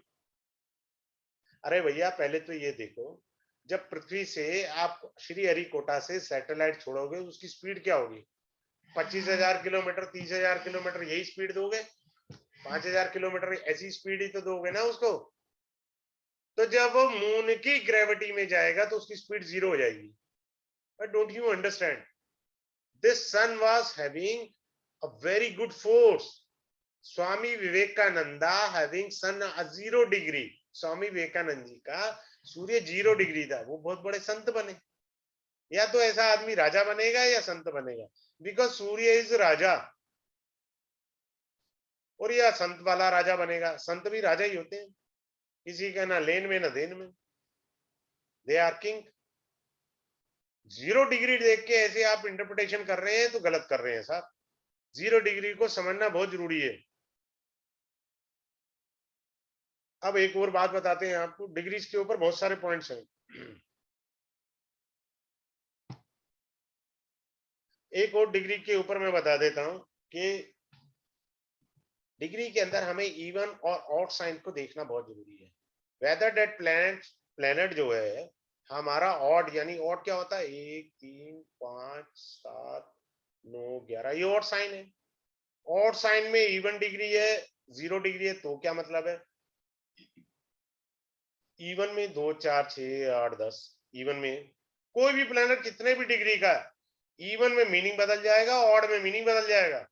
अरे भैया पहले तो ये देखो, जब पृथ्वी से आप श्री हरिकोटा से सैटेलाइट छोड़ोगे उसकी स्पीड क्या होगी, 25,000 किलोमीटर, 30,000 किलोमीटर, यही स्पीड दोगे? 5,000 किलोमीटर ऐसी स्पीड ही तो दोगे ना उसको। तो जब वो मून की ग्रेविटी में जाएगा तो उसकी स्पीड 0 हो जाएगी। But don't you understand, this sun was having a very good force. Swami Vivekananda having sun 0 degree, Swami Vivekananda ji का सूर्य 0 डिग्री था, वो बहुत बड़े संत बने। या तो ऐसा आदमी राजा बनेगा या संत बनेगा, बिकॉज सूर्य इज राजा, और या संत वाला राजा बनेगा। संत भी राजा ही होते हैं, किसी का ना लेन में ना देन में, दे आर किंग। 0 डिग्री देख के ऐसे आप इंटरप्रिटेशन कर रहे हैं तो गलत कर रहे हैं साहब, 0 डिग्री को समझना बहुत जरूरी है। अब एक और बात बताते हैं आपको, डिग्रीज के ऊपर बहुत सारे पॉइंट्स हैं। एक और डिग्री के ऊपर मैं बता देता हूं कि डिग्री के अंदर हमें इवन और ऑड साइन को देखना बहुत जरूरी है। वेदर दैट प्लैनेट जो है हमारा ऑड, यानी ऑड क्या होता है, 1 3 5 7 9 11, ये ऑड साइन है। ऑड साइन में इवन डिग्री है, 0 डिग्री है, तो क्या मतलब है, इवन में 2 4 6 8 10, इवन में कोई भी प्लैनेट कितने भी डिग्री का, इवन में मीनिंग बदल जाएगा, ऑड में मीनिंग बदल जाएगा।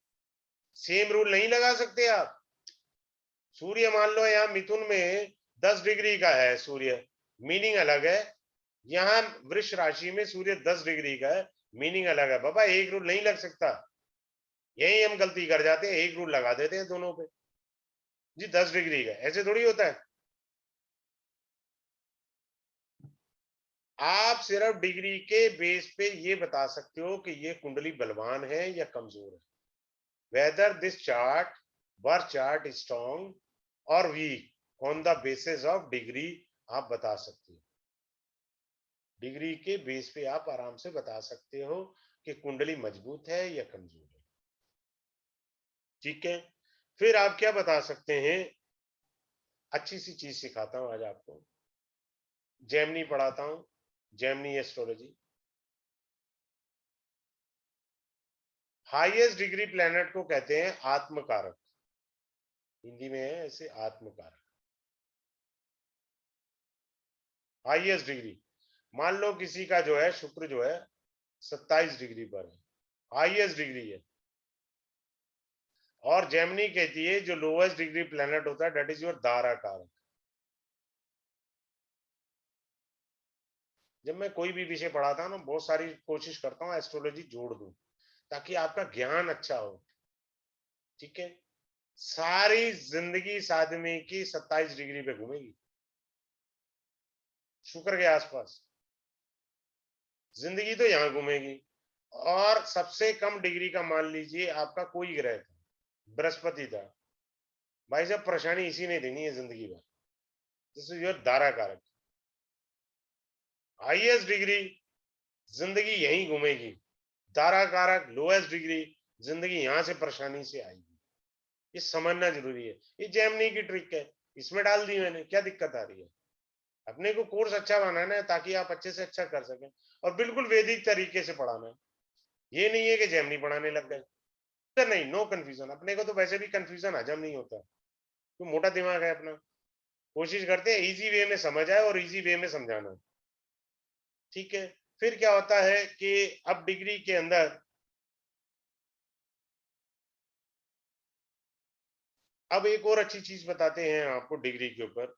सेम रूल नहीं लगा सकते आप। सूर्य मान लो यहाँ मिथुन में 10 डिग्री का है सूर्य, मीनिंग अलग है। यहाँ वृष राशि में सूर्य 10 डिग्री का है, मीनिंग अलग है। बाबा एक रूल नहीं लग सकता, यही हम गलती कर जाते हैं, एक रूल लगा देते हैं दोनों पे। जी 10 डिग्री का, ऐसे थोड़ी होता है। आप सिर्फ डिग्री के बेस पे ये बता सकते हो कि ये कुंडली बलवान है या कमजोर है। Whether this chart birth chart strong और weak on the basis of degree, आप बता सकते हो। डिग्री के बेस पे आप आराम से बता सकते हो कि कुंडली मजबूत है या कमजोर है। ठीक है, फिर आप क्या बता सकते हैं, अच्छी सी चीज सिखाता हूं आज आपको। जेमिनी पढ़ाता हूं, Gemini astrology. Highest degree planet को कहते हैं आत्मकारक, हिंदी में है ऐसे आत्मकारक। हाईएस्ट डिग्री, मान लो किसी का जो है शुक्र जो है 27 डिग्री पर है, हाईएस्ट डिग्री है। और जेमिनी कहती है जो लोएस्ट डिग्री प्लेनेट होता है दैट इज योर दारा कारक। जब मैं कोई भी विषय पढ़ाता हूँ ना, बहुत सारी कोशिश करता हूँ एस्ट्रोलॉजी जोड़ दूं ताकि आपका ज्ञान अच्छा हो। ठीक है, सारी जिंदगी इस आदमी की 27 डिग्री पे घूमेगी, शुक्र के आसपास जिंदगी तो यहाँ घूमेगी। और सबसे कम डिग्री का मान लीजिए आपका कोई ग्रह था, बृहस्पति था, भाई साहब परेशानी इसी ने देनी है जिंदगी भर। दिस इज योर दारा कारक। हाईएस्ट डिग्री जिंदगी यहीं घूमेगी, दारा कारक लोएस्ट डिग्री जिंदगी यहां से परेशानी से आएगी। ये समझना जरूरी है। ये जेमिनी की ट्रिक है, इसमें डाल दी मैंने, क्या दिक्कत आ रही है। अपने को कोर्स अच्छा बनाना है ताकि आप अच्छे से अच्छा कर सकें, और बिल्कुल वैदिक तरीके से पढ़ाना है। ये नहीं है कि जेमिनी पढ़ाने लग गए, तो नहीं, नो कंफ्यूजन। अपने को तो वैसे भी कंफ्यूजन हजम नहीं होता, तो मोटा दिमाग है अपना, कोशिश करते हैं इजी वे में समझ आए और इजी वे में समझाना। ठीक है, फिर क्या होता है कि अब डिग्री के अंदर अब एक और अच्छी चीज बताते हैं आपको डिग्री के ऊपर।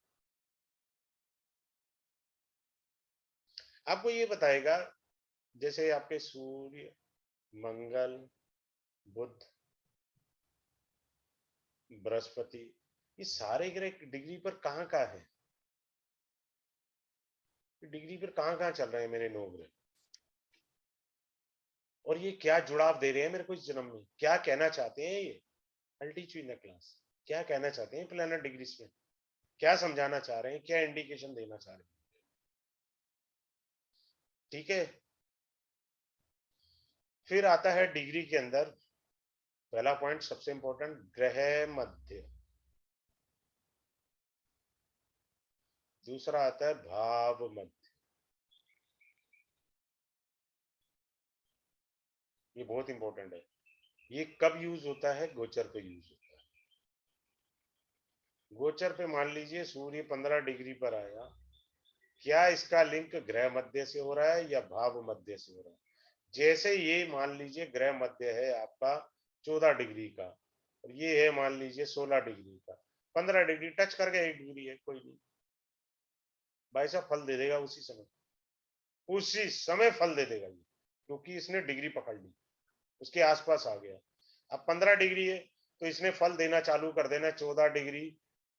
आपको ये बताएगा जैसे आपके सूर्य, मंगल, बुध, बृहस्पति, ये सारे ग्रह डिग्री पर कहाँ कहाँ है, डिग्री पर कहाँ कहाँ चल रहे हैं मेरे 9 ग्रह, और ये क्या जुड़ाव दे रहे हैं मेरे को इस जन्म में, क्या कहना चाहते हैं ये। I'll teach you in the class, क्या कहना चाहते हैं प्लैनेट डिग्रीज में, क्या समझाना चाह रहे हैं, क्या इंडिकेशन देना चाह रहे हैं। ठीक है, फिर आता है डिग्री के अंदर पहला पॉइंट सबसे इंपॉर्टेंट, ग्रह मध्य। दूसरा आता है भाव मध्य, ये बहुत इंपॉर्टेंट है। ये कब यूज होता है, गोचर पे यूज होता है। गोचर पे मान लीजिए सूर्य 15 डिग्री पर आया, क्या इसका लिंक ग्रह मध्य से हो रहा है या भाव मध्य से हो रहा है। जैसे ये मान लीजिए ग्रह मध्य है आपका 14 डिग्री का, और ये है मान लीजिए 16 डिग्री का, 15 डिग्री टच कर गया, 1 डिग्री है, कोई नहीं, भाई साहब फल दे देगा उसी समय, उसी समय फल दे देगा ये, क्योंकि इसने डिग्री पकड़ ली, उसके आसपास आ गया। अब 15 डिग्री है तो इसने फल देना चालू कर देना, 14 डिग्री,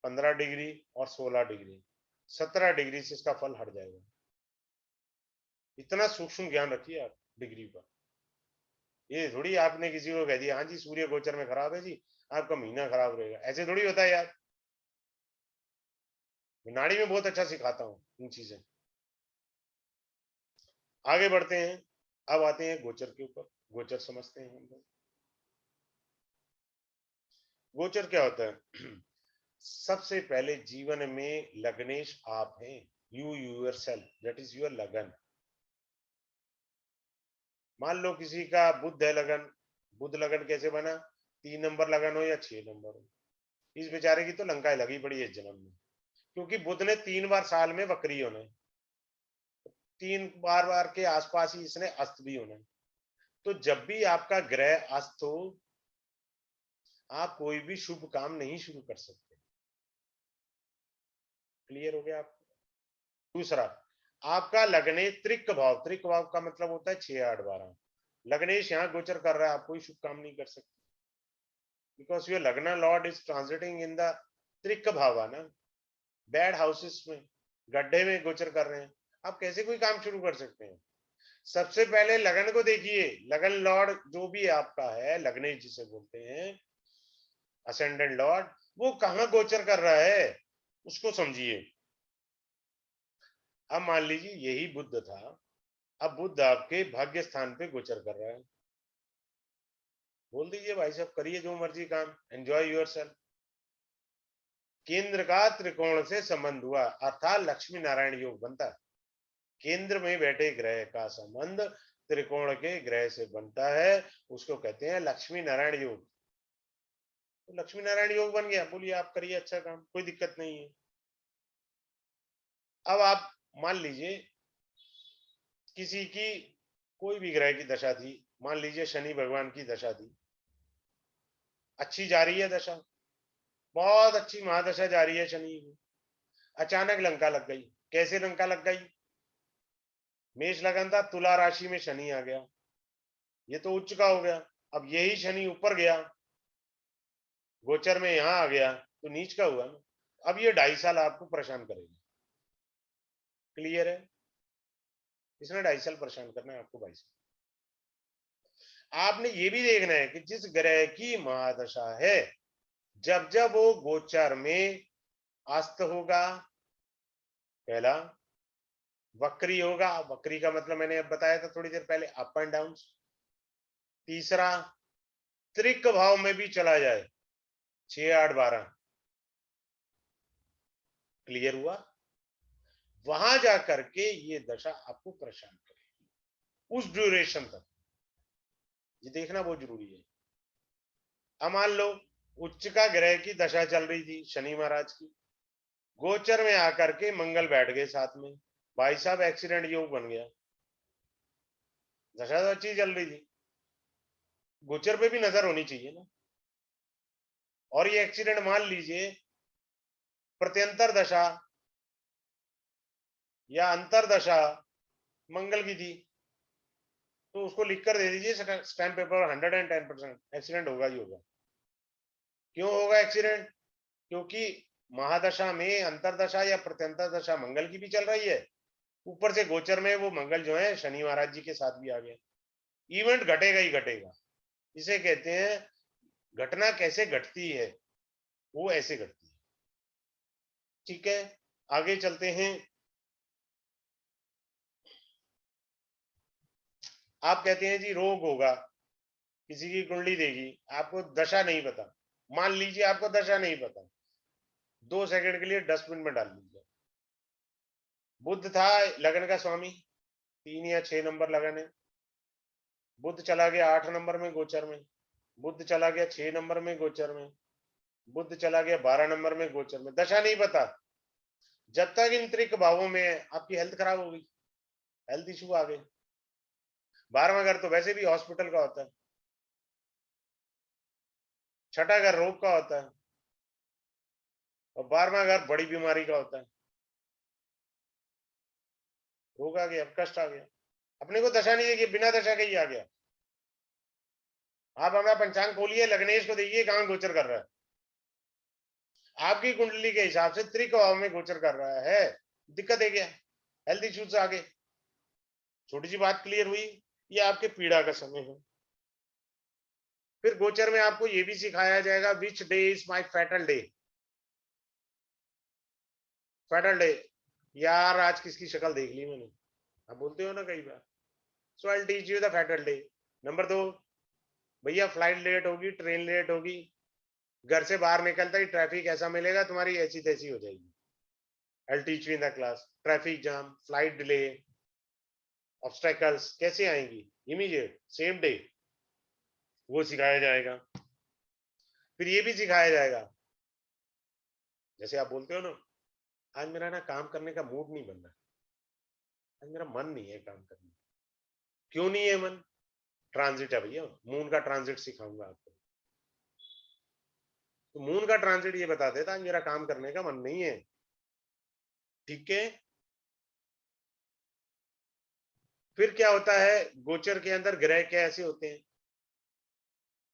15 डिग्री और 16 डिग्री, 17 डिग्री से इसका फल हट जाएगा। इतना सूक्ष्म ज्ञान रखिए आप डिग्री पर। ये थोड़ी आपने किसी को कह दिया हाँ जी सूर्य गोचर में खराब है जी, आपका महीना खराब रहेगा, ऐसे थोड़ी होता है यार। नाड़ी में बहुत अच्छा सिखाता हूँ इन चीजें। आगे बढ़ते हैं, अब आते हैं गोचर के ऊपर, गोचर समझते हैं हम लोग। गोचर क्या होता है सबसे पहले जीवन में लग्नेश आप हैं, you yourself, that is your लगन। मान लो किसी का बुध है लगन, बुध लगन कैसे बना, 3 नंबर लगन हो या 6 नंबर हो, इस बेचारे की तो लंकाएं लगी पड़ी है इस जन्म में, क्योंकि बुध ने 3 बार साल में वक्री होना है, 3 बार के आसपास ही इसने अस्त भी होना है। तो जब भी आपका ग्रह अस्त हो आप कोई भी शुभ काम नहीं शुरू कर सकते। क्लियर हो गया आपको? दूसरा, आपका लग्ने त्रिक भाव का मतलब होता है 6 8 12। लग्नेश यहाँ गोचर कर रहा है, आप कोई शुभ काम नहीं कर सकते, because your lagna Lord is transiting in the त्रिक भावा ना, बैड हाउसेस में, गड्ढे में गोचर कर रहे हैं। आप कैसे कोई काम शुरू कर सकते हैं? सबसे पहले लगन को देखिए, लगन लॉर्ड जो भी आपका है, लग्नेश जिसे बोलते हैं, असेंडेंट लॉर्ड, वो कहां गोचर कर रहा है उसको समझिए। अब मान लीजिए यही बुध था, अब बुध आपके भाग्य स्थान पे गोचर कर रहा है। बोल दीजिए भाई साहब, करिए जो मर्जी काम, एंजॉय योरसेल्फ। केंद्र का त्रिकोण से संबंध हुआ अर्थात लक्ष्मी नारायण योग बनता है। केंद्र में बैठे ग्रह का संबंध त्रिकोण के ग्रह से बनता है, उसको कहते हैं लक्ष्मी नारायण योग। तो लक्ष्मी नारायण योग बन गया, बोलिए आप करिए अच्छा काम, कोई दिक्कत नहीं है। अब आप मान लीजिए किसी की कोई भी ग्रह की दशा थी, मान लीजिए शनि भगवान की दशा थी, अच्छी जा रही है दशा, बहुत अच्छी महादशा जा रही है शनि की। अचानक लंका लग गई। कैसे लंका लग गई? मेष लगन था, तुला राशि में शनि आ गया, ये तो उच्च का हो गया। अब यही शनि ऊपर गया, गोचर में यहां आ गया, तो नीच का हुआ ना। अब ये 2.5 साल आपको परेशान करेगा। क्लियर है? इसने 2.5 साल परेशान करना है आपको भाई साहब। आपने ये भी देखना है कि जिस ग्रह की महादशा है, जब जब वो गोचर में अस्त होगा, पहला वक्री होगा, वक्री का मतलब मैंने अब बताया था थोड़ी देर पहले, अप एंड डाउन। तीसरा, त्रिक भाव में भी चला जाए, 6 8 12। क्लियर हुआ? वहां जाकर के ये दशा आपको परेशान करेगी उस ड्यूरेशन तक, ये देखना बहुत जरूरी है। अब मान लो उच्च का ग्रह की दशा चल रही थी शनि महाराज की, गोचर में आकर के मंगल बैठ गए साथ में, भाई साहब एक्सीडेंट योग बन गया। दशा तो अच्छी चल रही थी, गोचर पे भी नजर होनी चाहिए ना। और ये एक्सीडेंट मान लीजिए प्रत्यंतर दशा या अंतर दशा मंगल की थी, तो उसको लिख कर दे दीजिए स्टैम्प पेपर, 110% एक्सीडेंट होगा ही होगा। क्यों होगा एक्सीडेंट? क्योंकि महादशा में अंतरदशा या प्रत्यंतर दशा मंगल की भी चल रही है, ऊपर से गोचर में वो मंगल जो है शनि महाराज जी के साथ भी आ गया। इवेंट घटेगा ही घटेगा। इसे कहते हैं घटना कैसे घटती है, वो ऐसे घटती है। ठीक है, आगे चलते हैं। आप कहते हैं जी रोग होगा, किसी की कुंडली देगी, आपको दशा नहीं पता। मान लीजिए आपको दशा नहीं पता, 2 सेकंड के लिए डस्टबिन में डाल लीजिए। बुध था लगन का स्वामी, 3 या 6 नंबर लगन है, बुध चला गया 8 नंबर में गोचर में, बुध चला गया 6 नंबर में गोचर में, बुध चला गया 12 नंबर में गोचर में, दशा नहीं पता। जब तक इन त्रिक भावों में आपकी हेल्थ खराब हो गई, हेल्थ इशू आ गए। 12वां घर तो वैसे भी हॉस्पिटल का होता है, छठा घर रोग का होता है, और 12वां घर बड़ी बीमारी का होता है। रोग आ गया, कष्ट आ गया, अपने को दशा नहीं देखिए, बिना दशा के ही आ गया। आप हमारा पंचांग खोलिए, लग्नेश को देखिए कहां गोचर कर रहा है, आपकी कुंडली के हिसाब से त्रिक भाव में गोचर कर रहा है। दिक्कत है क्या? हेल्थ इश्यूज आ गए। छोटी सी बात क्लियर हुई? ये आपके पीड़ा का समय है। फिर गोचर में आपको ये भी सिखाया जाएगा which day is my fatal day. Fatal day, यार आज किसकी शक्ल देख ली मैंने, आप बोलते हो ना कई बार, so I teach you the fatal day. Number 2, भैया फ्लाइट लेट होगी, ट्रेन लेट होगी, घर से बाहर निकलता ही ट्रैफिक ऐसा मिलेगा, तुम्हारी ऐसी तैसी हो जाएगी। आई teach you in the class, traffic jam, flight delay, obstacles कैसे आएंगी, इमीडिएट सेम डे, वो सिखाया जाएगा। फिर ये भी सिखाया जाएगा, जैसे आप बोलते हो ना, आज मेरा ना काम करने का मूड नहीं बन रहा, आज मेरा मन नहीं है काम करने। क्यों नहीं है मन? ट्रांजिट है भैया, मून का ट्रांजिट सिखाऊंगा आपको। तो मून का ट्रांजिट ये बता देता मेरा काम करने का मन नहीं है। ठीक है, फिर क्या होता है, गोचर के अंदर ग्रह कैसे होते हैं।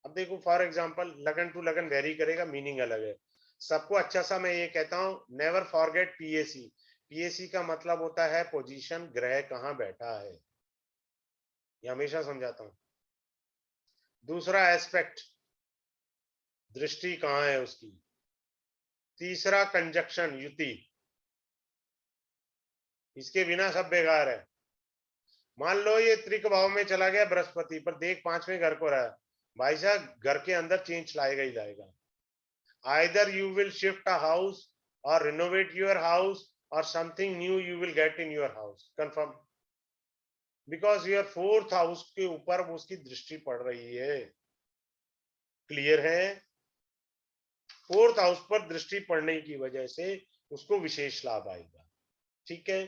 अब देखो फॉर एग्जांपल लगन टू लगन वेरी करेगा, मीनिंग अलग है सबको। अच्छा सा मैं ये कहता हूं, नेवर फॉरगेट पीएसी। पीएसी का मतलब होता है पोजीशन, ग्रह कहां बैठा है, ये हमेशा समझाता हूं। दूसरा एस्पेक्ट, दृष्टि कहां है उसकी। तीसरा कंजक्शन, युति, इसके बिना सब बेकार है। मान लो ये त्रिक भाव में चला गया बृहस्पति पर, देख 5वें घर को रहा, भाई साहब घर के अंदर चेंज लाएगा ही लाएगा। either you will shift a house or renovate your house or something new you will get in your house, confirm, because your fourth house के ऊपर उसकी दृष्टि पड़ रही है। क्लियर है, फोर्थ हाउस पर दृष्टि पड़ने की वजह से उसको विशेष लाभ आएगा। ठीक है,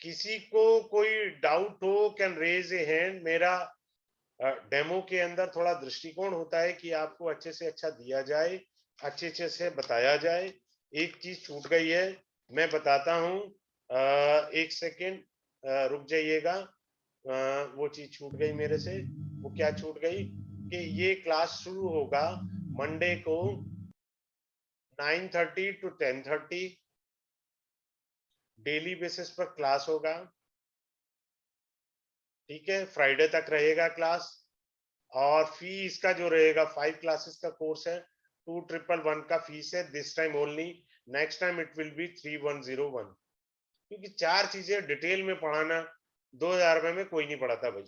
किसी को कोई डाउट हो कैन रेज ए हैंड। मेरा डेमो के अंदर थोड़ा दृष्टिकोण होता है कि आपको अच्छे से अच्छा दिया जाए, अच्छे से बताया जाए। एक चीज छूट गई है, मैं बताता हूं, एक सेकेंड रुक जाइएगा। वो चीज छूट गई मेरे से। वो क्या छूट गई कि ये क्लास शुरू होगा मंडे को 9:30 to 10:30, डेली बेसिस पर क्लास होगा। ठीक है, फ्राइडे तक रहेगा क्लास। और फी इसका जो रहेगा, 5 क्लासेस का कोर्स है, 2111 का फीस है this time only. Next time it will be 3101, क्योंकि 4 चीजें डिटेल में पढ़ाना 2000 रुपए में कोई नहीं पढ़ाता भाई,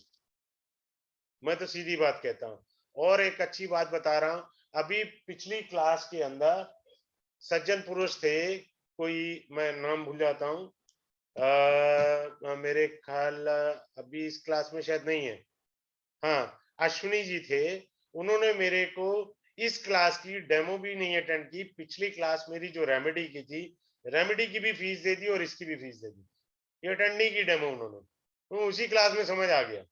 मैं तो सीधी बात कहता हूं। और एक अच्छी बात बता रहा हूं, अभी पिछली क्लास के अंदर सज्जन पुरुष थे, कोई मैं नाम भूल जाता हूं, मेरे ख्याल अभी इस क्लास में शायद नहीं है, हाँ अश्विनी जी थे। उन्होंने मेरे को इस क्लास की डेमो भी नहीं अटेंड की, पिछली क्लास मेरी जो रेमेडी की थी, रेमेडी की भी फीस दे दी और इसकी भी फीस दे दी, ये अटेंड नहीं की डेमो उन्होंने, तो उसी क्लास में समझ आ गया।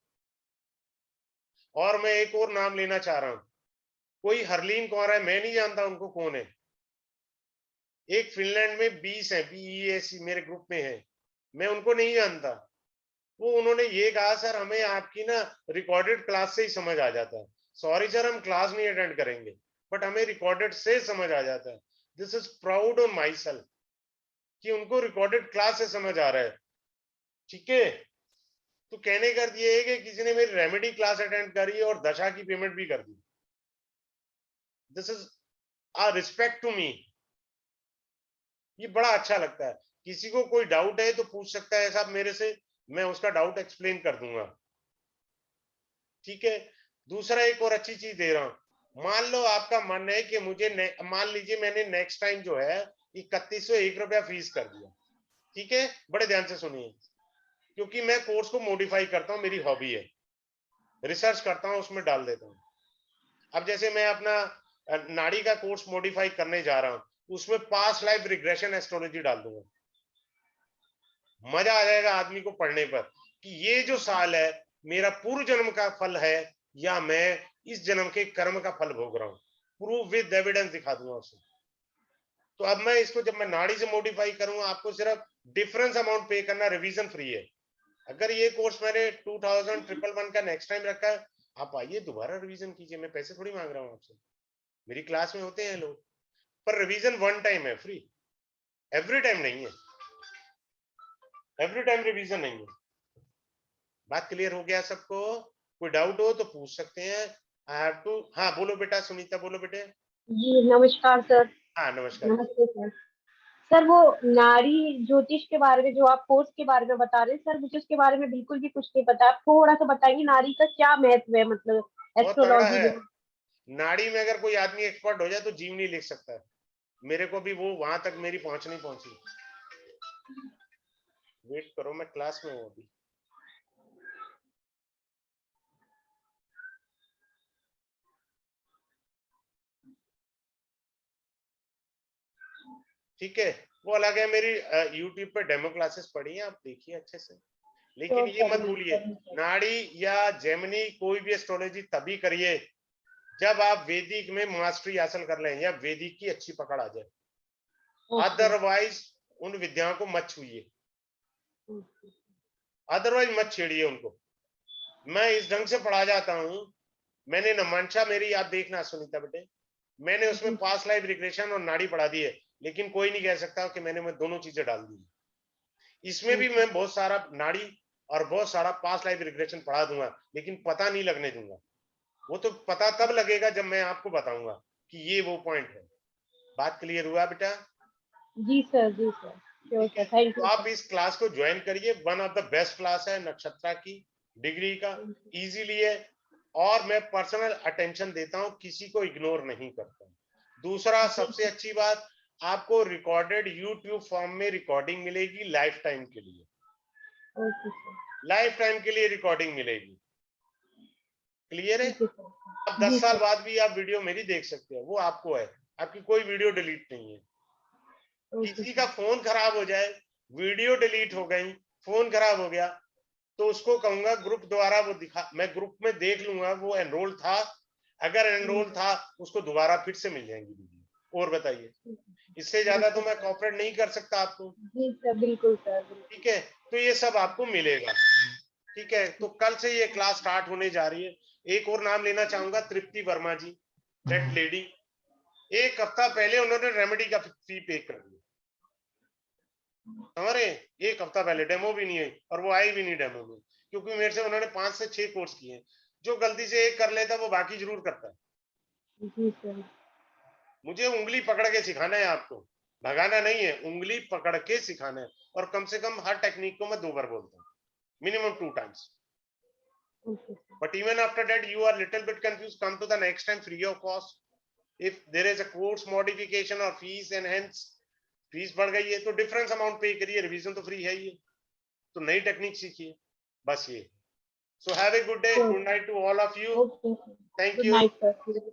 और मैं एक और नाम लेना चाह रहा हूं, कोई हरलीन कौर है, मैं नहीं जानता उनको कौन है। एक फिनलैंड में 20 है, BESC मेरे ग्रुप में है, मैं उनको नहीं जानता। वो उन्होंने ये कहा सर हमें आपकी ना रिकॉर्डेड क्लास से ही समझ आ जाता है। सॉरी सर हम क्लास नहीं अटेंड करेंगे, बट हमें रिकॉर्डेड से समझ आ जाता है। This is proud on my self कि उनको रिकॉर्डेड क्लास से समझ आ रहा है। ठीक है, तो कहने कर दिए है कि किसी ने मेरी रेमेडी क्लास अटेंड करी और दशा की पेमेंट भी कर दी। This is a respect to me, ये बड़ा अच्छा लगता है। किसी को कोई डाउट है तो पूछ सकता है साहब मेरे से, मैं उसका डाउट एक्सप्लेन कर दूंगा। ठीक है, दूसरा एक और अच्छी चीज दे रहा हूं, मान लो आपका मन है कि मुझे मान लीजिए मैंने नेक्स्ट टाइम जो है 3101 रुपया फीस कर दिया। ठीक है, बड़े ध्यान से सुनिए, क्योंकि मैं कोर्स को मॉडिफाई करता हूं, मेरी हॉबी है, रिसर्च करता हूं उसमें डाल देता हूं। अब जैसे मैं अपना नाड़ी का कोर्स मॉडिफाई करने जा रहा हूं, उसमें पास्ट लाइफ रिग्रेशन एस्ट्रोलॉजी डाल दूंगा। मजा आ जाएगा आदमी को पढ़ने पर कि ये जो साल है मेरा पूर्व जन्म का फल है या मैं इस जन्म के कर्म का फल भोग रहा हूं, प्रूफ विद एविडेंस दिखा दूंगा उसे। तो अब मैं इसको जब मैं नाड़ी से मॉडिफाई करूंगा, आपको सिर्फ डिफरेंस अमाउंट पे करना, रिवीजन फ्री है। अगर ये कोर्स मैंने 2111 का नेक्स्ट टाइम रखा है, आप आइए दोबारा रिवीजन कीजिए, मैं पैसे थोड़ी मांग रहा हूँ आपसे, मेरी क्लास में होते हैं लोग, पर रिवीजन वन टाइम है, फ्री, एवरी टाइम नहीं है, एवरी टाइम रिवीजन नहीं है। बात क्लियर हो गया सबको? कोई डाउट हो तो पूछ सकते हैं। आई हैव टू, हाँ बोलो बेटा, सुनीता बोलो बेटे। जी नमस्कार सर। हाँ नमस्कार। नमस्ते सर। सर वो नारी ज्योतिष के बारे में जो आप कोर्स के बारे में बता रहे हैं सर, मुझे उसके बारे में बिल्कुल भी कुछ नहीं पता। आप थोड़ा सा बताएंगे नारी का क्या महत्व है, मतलब बहुत तगड़ा एस्ट्रोलॉजी है, में। नाड़ी में अगर कोई आदमी एक्सपर्ट हो जाए तो जीवनी लिख सकता है। मेरे को भी वो वहां तक मेरी पहुंच नहीं पहुंची। वेट करो, मैं क्लास में हूँ अभी। ठीक है, वो अलग है, मेरी यूट्यूब पे डेमो क्लासेस पढ़ी हैं, आप देखिए अच्छे से। लेकिन Sure, ये sir, मत भूलिए, sir. नाड़ी या जेमिनी कोई भी एस्ट्रोलॉजी तभी करिए जब आप वैदिक में मास्टरी हासिल कर लें या वैदिक की अच्छी पकड़ आ जाए। Okay. अदरवाइज उन विद्याओं को मत छूइए, Okay. अदरवाइज मत छेड़िए उनको। मैं इस ढंग से पढ़ा जाता हूँ, मैंने न मंशा मेरी आप देखना सुनीता बेटे, मैंने उसमें पास्ट लाइफ रिग्रेशन और नाड़ी पढ़ा दी है, लेकिन कोई नहीं कह सकता कि मैंने दोनों चीजें डाल दी। इसमें भी मैं बहुत सारा नाड़ी और बहुत सारा पास्ट लाइफ रिग्रेशन पढ़ा दूंगा, लेकिन पता नहीं लगने दूंगा। वो तो पता तब लगेगा जब मैं आपको बताऊंगा कि ये वो पॉइंट है। बात क्लियर हुआ बेटा? जी सर, जी सर, श्योर सर, थैंक तो यू आप सर। इस क्लास को ज्वाइन करिए, one of the best class है नक्षत्रा की, डिग्री का इजीली है, और मैं पर्सनल अटेंशन देता हूं, किसी को इग्नोर नहीं करता। दूसरा सबसे अच्छी बात, आपको रिकॉर्डेड यूट्यूब फॉर्म में रिकॉर्डिंग मिलेगी लाइफ टाइम के लिए, ओके सर, लाइफ टाइम के लिए रिकॉर्डिंग मिलेगी। क्लियर है? ओके सर, अब जी 10 साल सर, बाद भी आप वीडियो मेरी देख सकते हो, वो आपको है, आपकी कोई वीडियो डिलीट नहीं है। ओके किसी सर, का फोन खराब हो जाए, वीडियो डिलीट हो गई, फोन खराब हो गया, तो उसको कहूंगा ग्रुप द्वारा वो दिखा, मैं ग्रुप में देख लूंगा वो एनरोल था, अगर एनरोल था उसको दोबारा फिर से मिल जाएंगी वीडियो। और बताइए, इससे ज्यादा तो मैं कॉपरेट नहीं कर सकता आपको। जी सर, बिल्कुल सर, बिल्कुल। ठीक है, तो ये सब आपको मिलेगा। ठीक है, तो कल से ये क्लास स्टार्ट होने जा रही है। एक और नाम लेना चाहूंगा, तृप्ति वर्मा जी, दैट लेडी, एक हफ्ता पहले उन्होंने रेमेडी का फी पे कर दिया, हमारे एक हफ्ता पहले, डेमो भी नहीं है, और वो आई भी नहीं डेमो में, क्योंकि मेरे से उन्होंने 5 से 6 कोर्स किए हैं। जो गलती से एक कर लेता वो बाकी जरूर करता है। जी सर, मुझे उंगली पकड़ के सिखाना है आपको, भगाना नहीं है, उंगली पकड़ के सिखाना है, और कम से कम हर टेक्निक को मैं 2 बार बोलता हूँ, minimum 2 times. Okay sir, But even after that you are little bit confused, come to the next time free of cost. If there is a course modification or fees and hence fees बढ़ गई है तो difference amount पे करिए, revision तो free है ही, तो नई टेक्निक सीखिए, बस ये। So have a good day, good night to all of you, okay sir, thank good you. Night sir.